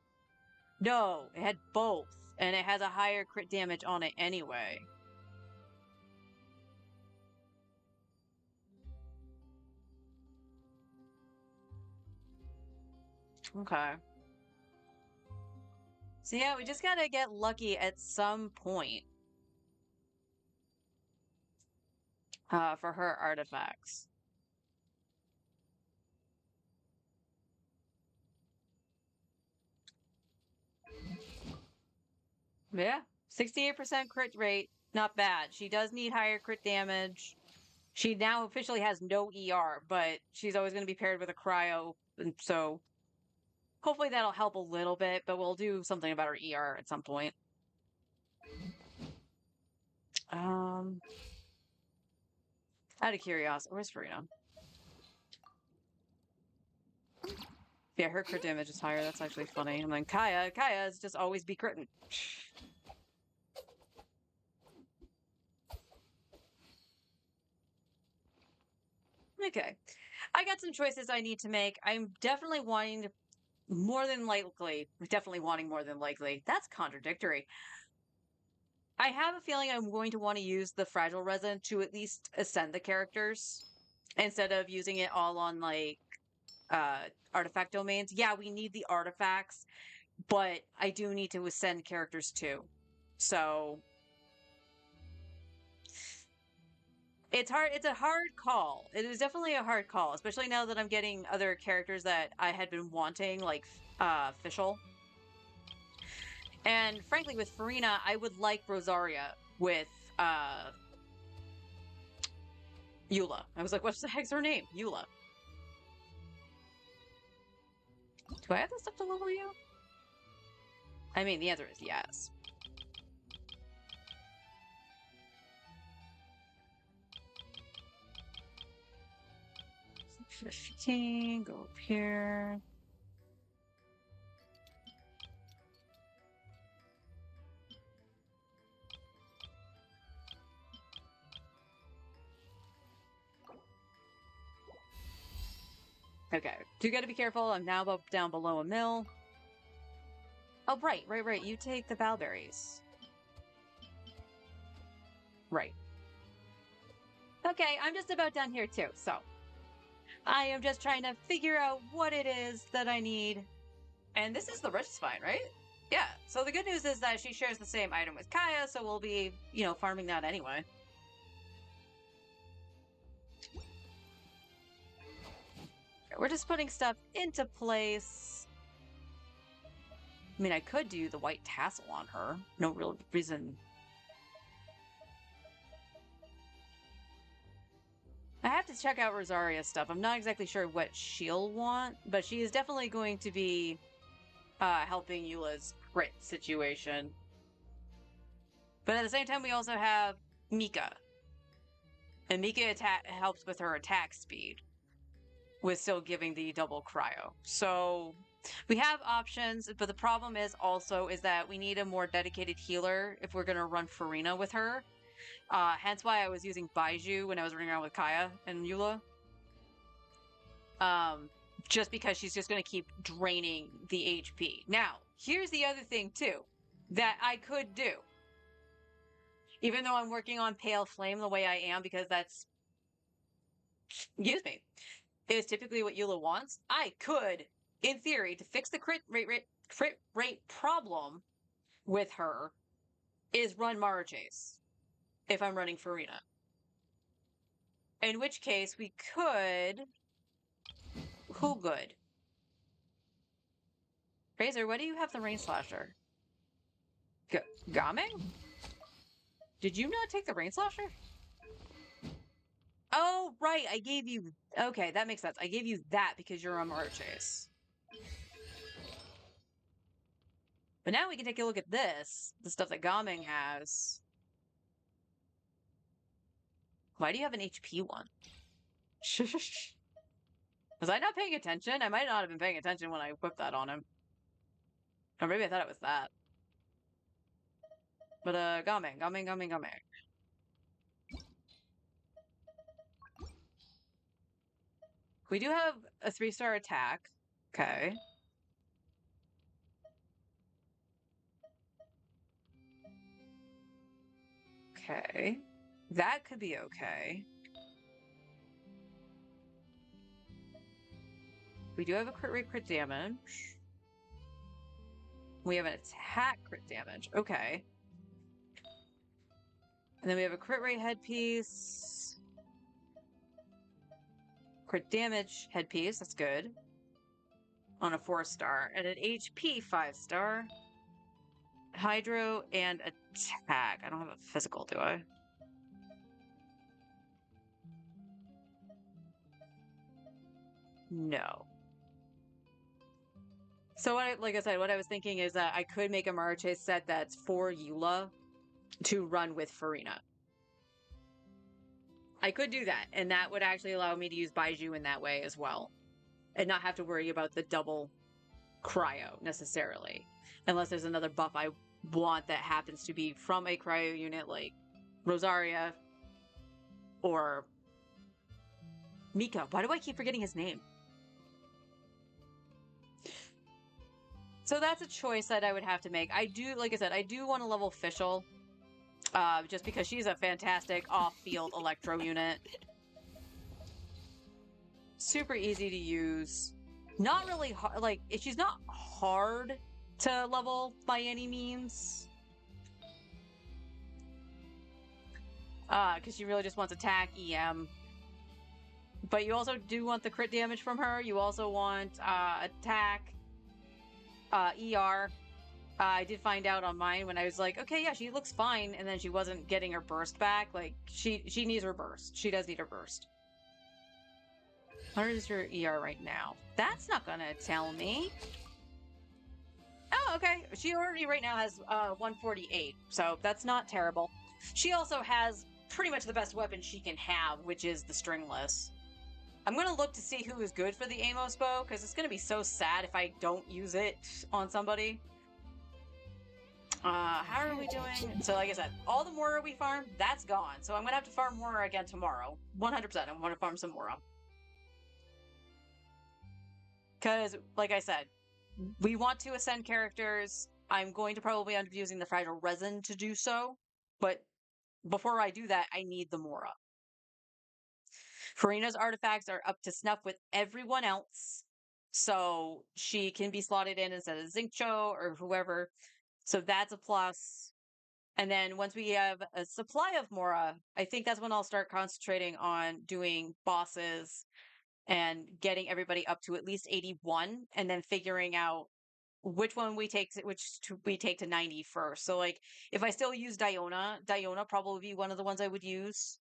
No, it had both. And it has a higher crit damage on it anyway. Okay. So yeah, we just gotta get lucky at some point. For her artifacts. Yeah. 68% crit rate. Not bad. She does need higher crit damage. She now officially has no ER, but she's always going to be paired with a cryo. And so hopefully that'll help a little bit, but we'll do something about her ER at some point. Out of curiosity, where's Farina? Yeah, her crit damage is higher. That's actually funny. And then Kaya is just always be critting. Okay. I got some choices I need to make. I'm definitely wanting to definitely wanting more than likely. That's contradictory. I have a feeling I'm going to want to use the fragile resin to at least ascend the characters instead of using it all on like artifact domains. Yeah, we need the artifacts, but I do need to ascend characters too. So it's hard. It's a hard call. It is definitely a hard call, especially now that I'm getting other characters that I had been wanting, like Fischl. And frankly, with Farina, I would like Rosaria with Eula. I was like, what the heck's her name? Eula. Do I have the stuff to level you? I mean, the answer is yes. Go up here. Okay, do gotta be careful. I'm now down below a mill. Oh, right. You take the balberries. Right. Okay, I'm just about done here too, so I am just trying to figure out what it is that I need. And this is the rich spine, right? Yeah, so the good news is that she shares the same item with Kaya, so we'll be, farming that anyway. We're just putting stuff into place. I mean, I could do the white tassel on her. No real reason. I have to check out Rosaria's stuff. I'm not exactly sure what she'll want, but she is definitely going to be helping Eula's crit situation. But at the same time, we also have Mika. And Mika helps with her attack speed, with still giving the double cryo. So we have options, but the problem is that we need a more dedicated healer if we're going to run Farina with her. Hence why I was using Baiju when I was running around with Kaya and Eula. Just because she's just going to keep draining the HP. Now, here's the other thing too that I could do. Even though I'm working on Pale Flame the way I am, because that's, excuse me, is typically what Eula wants, I could, in theory, to fix the crit rate problem with her, is run Mara Chase if I'm running Farina. In which case, we could... Who good? Razor, what do you have the Rain Slasher? Gaming? Did you not take the Rain Slasher? Oh, right, I gave you... Okay, that makes sense. I gave you that because you're on Mara Chase. But now we can take a look at this, the stuff that Gaming has. Why do you have an HP one? Was I not paying attention? I might not have been paying attention when I equipped that on him. Or maybe I thought it was that. But, Gaming. We do have a 3-star attack. Okay. Okay. That could be okay. We do have a crit damage. We have an attack crit damage. Okay. And then we have a crit rate headpiece. Crit damage headpiece. That's good. On a 4-star. And an HP 5-star. Hydro and attack. I don't have a physical, do I? No. So like I said, what I was thinking is that I could make a Mariche set that's for Eula to run with Farina. I could do that, and that would actually allow me to use Baiju in that way as well. And not have to worry about the double cryo necessarily. Unless there's another buff I want that happens to be from a cryo unit like Rosaria or Mika. Why do I keep forgetting his name? So that's a choice that I would have to make. I do, like I said, I do want to level Fischl. Just because she's a fantastic off-field electro unit. Super easy to use. Not really hard, like, she's not hard to level by any means. Because she really just wants attack, EM. But you also do want the crit damage from her. You also want attack, ER. I did find out on mine when I was like, okay, yeah, she looks fine, and then she wasn't getting her burst back. Like, she needs her burst. She does need her burst. What is your ER right now? That's not gonna tell me. Oh, okay. She already right now has 148, so that's not terrible. She also has pretty much the best weapon she can have, which is the stringless. I'm gonna look to see who is good for the Amos bow, because it's gonna be so sad if I don't use it on somebody. How are we doing? So like I said, all the Mora we farmed, that's gone. So I'm gonna have to farm Mora again tomorrow. 100%, I'm gonna farm some Mora. Because, like I said, we want to ascend characters. I'm going to probably end up using the Fragile Resin to do so. But before I do that, I need the Mora. Farina's artifacts are up to snuff with everyone else. So she can be slotted in instead of Zincho or whoever. So that's a plus. And then once we have a supply of Mora, I think that's when I'll start concentrating on doing bosses and getting everybody up to at least 81 and then figuring out which one we take to 90 first. So like if I still use Diona probably be one of the ones I would use.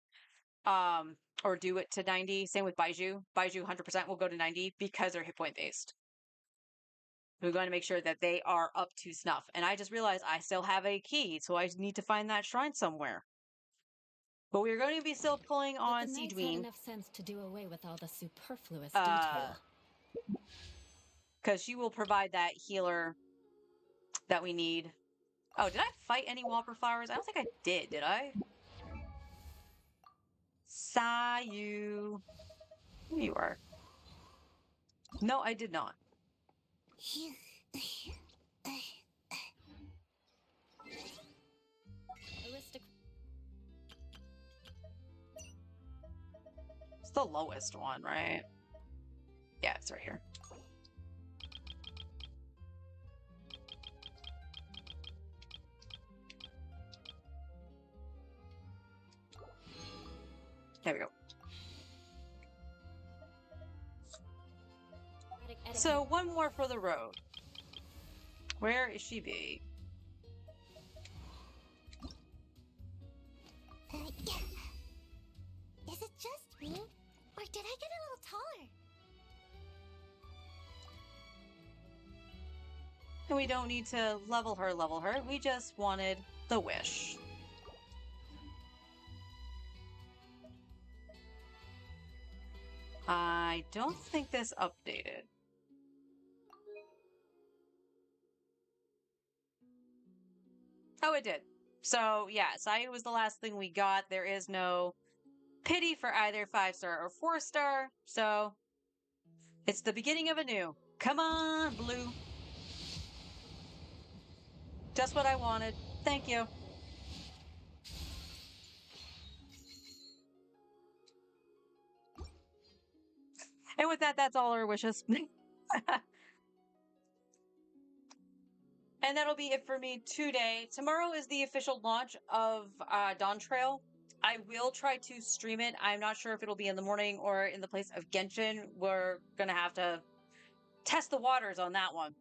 Or do it to 90. Same with Baiju. Baiju 100% will go to 90 because they're hit point based. We're going to make sure that they are up to snuff. And I just realized I still have a key, so I need to find that shrine somewhere. But we're going to be still pulling on But the knights had Seedween. enough sense to do away with all the superfluous detail. Because she will provide that healer that we need. Oh, did I fight any Whopper Flowers? I don't think I did I? Sayu. Here you are. No, I did not. It's the lowest one, right? Yeah, it's right here. There we go. So one more for the road. Where is she be? Is it just me? Or did I get a little taller? And we don't need to level her. We just wanted the wish. I don't think this updated. Oh, it did. So, yeah, Sayu was the last thing we got. There is no pity for either 5-star or 4-star. So, it's the beginning of a new. Come on, Blue. Just what I wanted. Thank you. And with that, that's all our wishes. And that'll be it for me today. Tomorrow is the official launch of Dawn Trail. I will try to stream it. I'm not sure if it'll be in the morning or in the place of Genshin. We're going to have to test the waters on that one.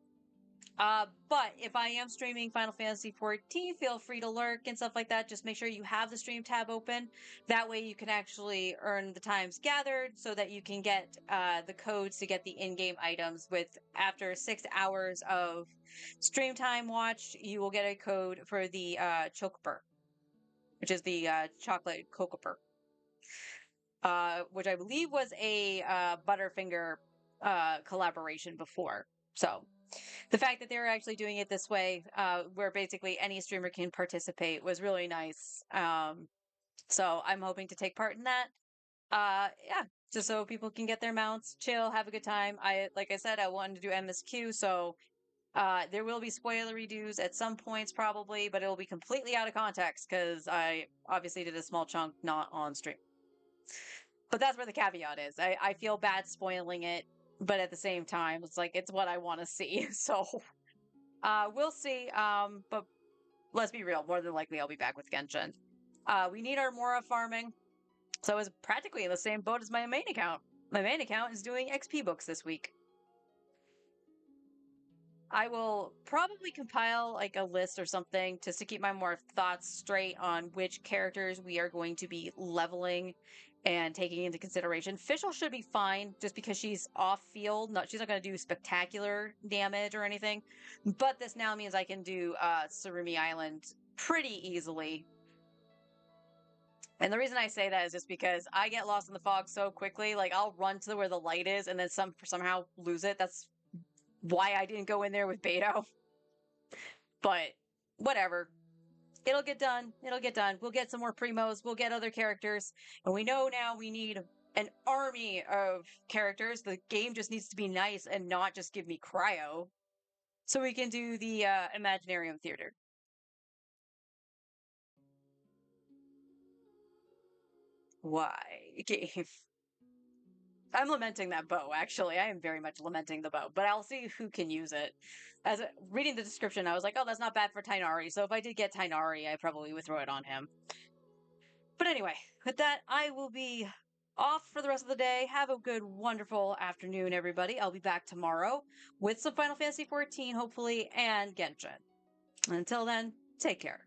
But if I am streaming Final Fantasy 14, feel free to lurk and stuff like that. Just make sure you have the stream tab open. That way you can actually earn the times gathered so that you can get the codes to get the in-game items with after 6 hours of stream time watched, you will get a code for the Chocoper, which is the chocolate Cocoper. Which I believe was a Butterfinger collaboration before. So the fact that they're actually doing it this way, where basically any streamer can participate, was really nice. So I'm hoping to take part in that. Yeah, just so people can get their mounts, chill, have a good time. Like I said, I wanted to do MSQ, so there will be spoilery dues at some points probably, but it'll be completely out of context because I obviously did a small chunk not on stream. But that's where the caveat is. I feel bad spoiling it, but at the same time, it's like it's what I want to see. So we'll see. But let's be real, more than likely I'll be back with Genshin. We need our Mora farming. So it's practically in the same boat as my main account. My main account is doing XP books this week. I will probably compile like a list or something just to keep my more thoughts straight on which characters we are going to be leveling and taking into consideration. Fischl should be fine just because she's off field. She's not going to do spectacular damage or anything. But this now means I can do Surumi Island pretty easily. And the reason I say that is just because I get lost in the fog so quickly. Like I'll run to where the light is and then somehow lose it. That's why I didn't go in there with Beto. But whatever. It'll get done. It'll get done. We'll get some more primos. We'll get other characters. And we know now we need an army of characters. The game just needs to be nice and not just give me cryo. So we can do the Imaginarium Theater. Why? Game. I'm lamenting that bow, actually. I am very much lamenting the bow, but I'll see who can use it. Reading the description, I was like, oh, that's not bad for Tainari. So if I did get Tainari, I probably would throw it on him. But anyway, with that, I will be off for the rest of the day. Have a good, wonderful afternoon, everybody. I'll be back tomorrow with some Final Fantasy XIV, hopefully, and Genshin. Until then, take care.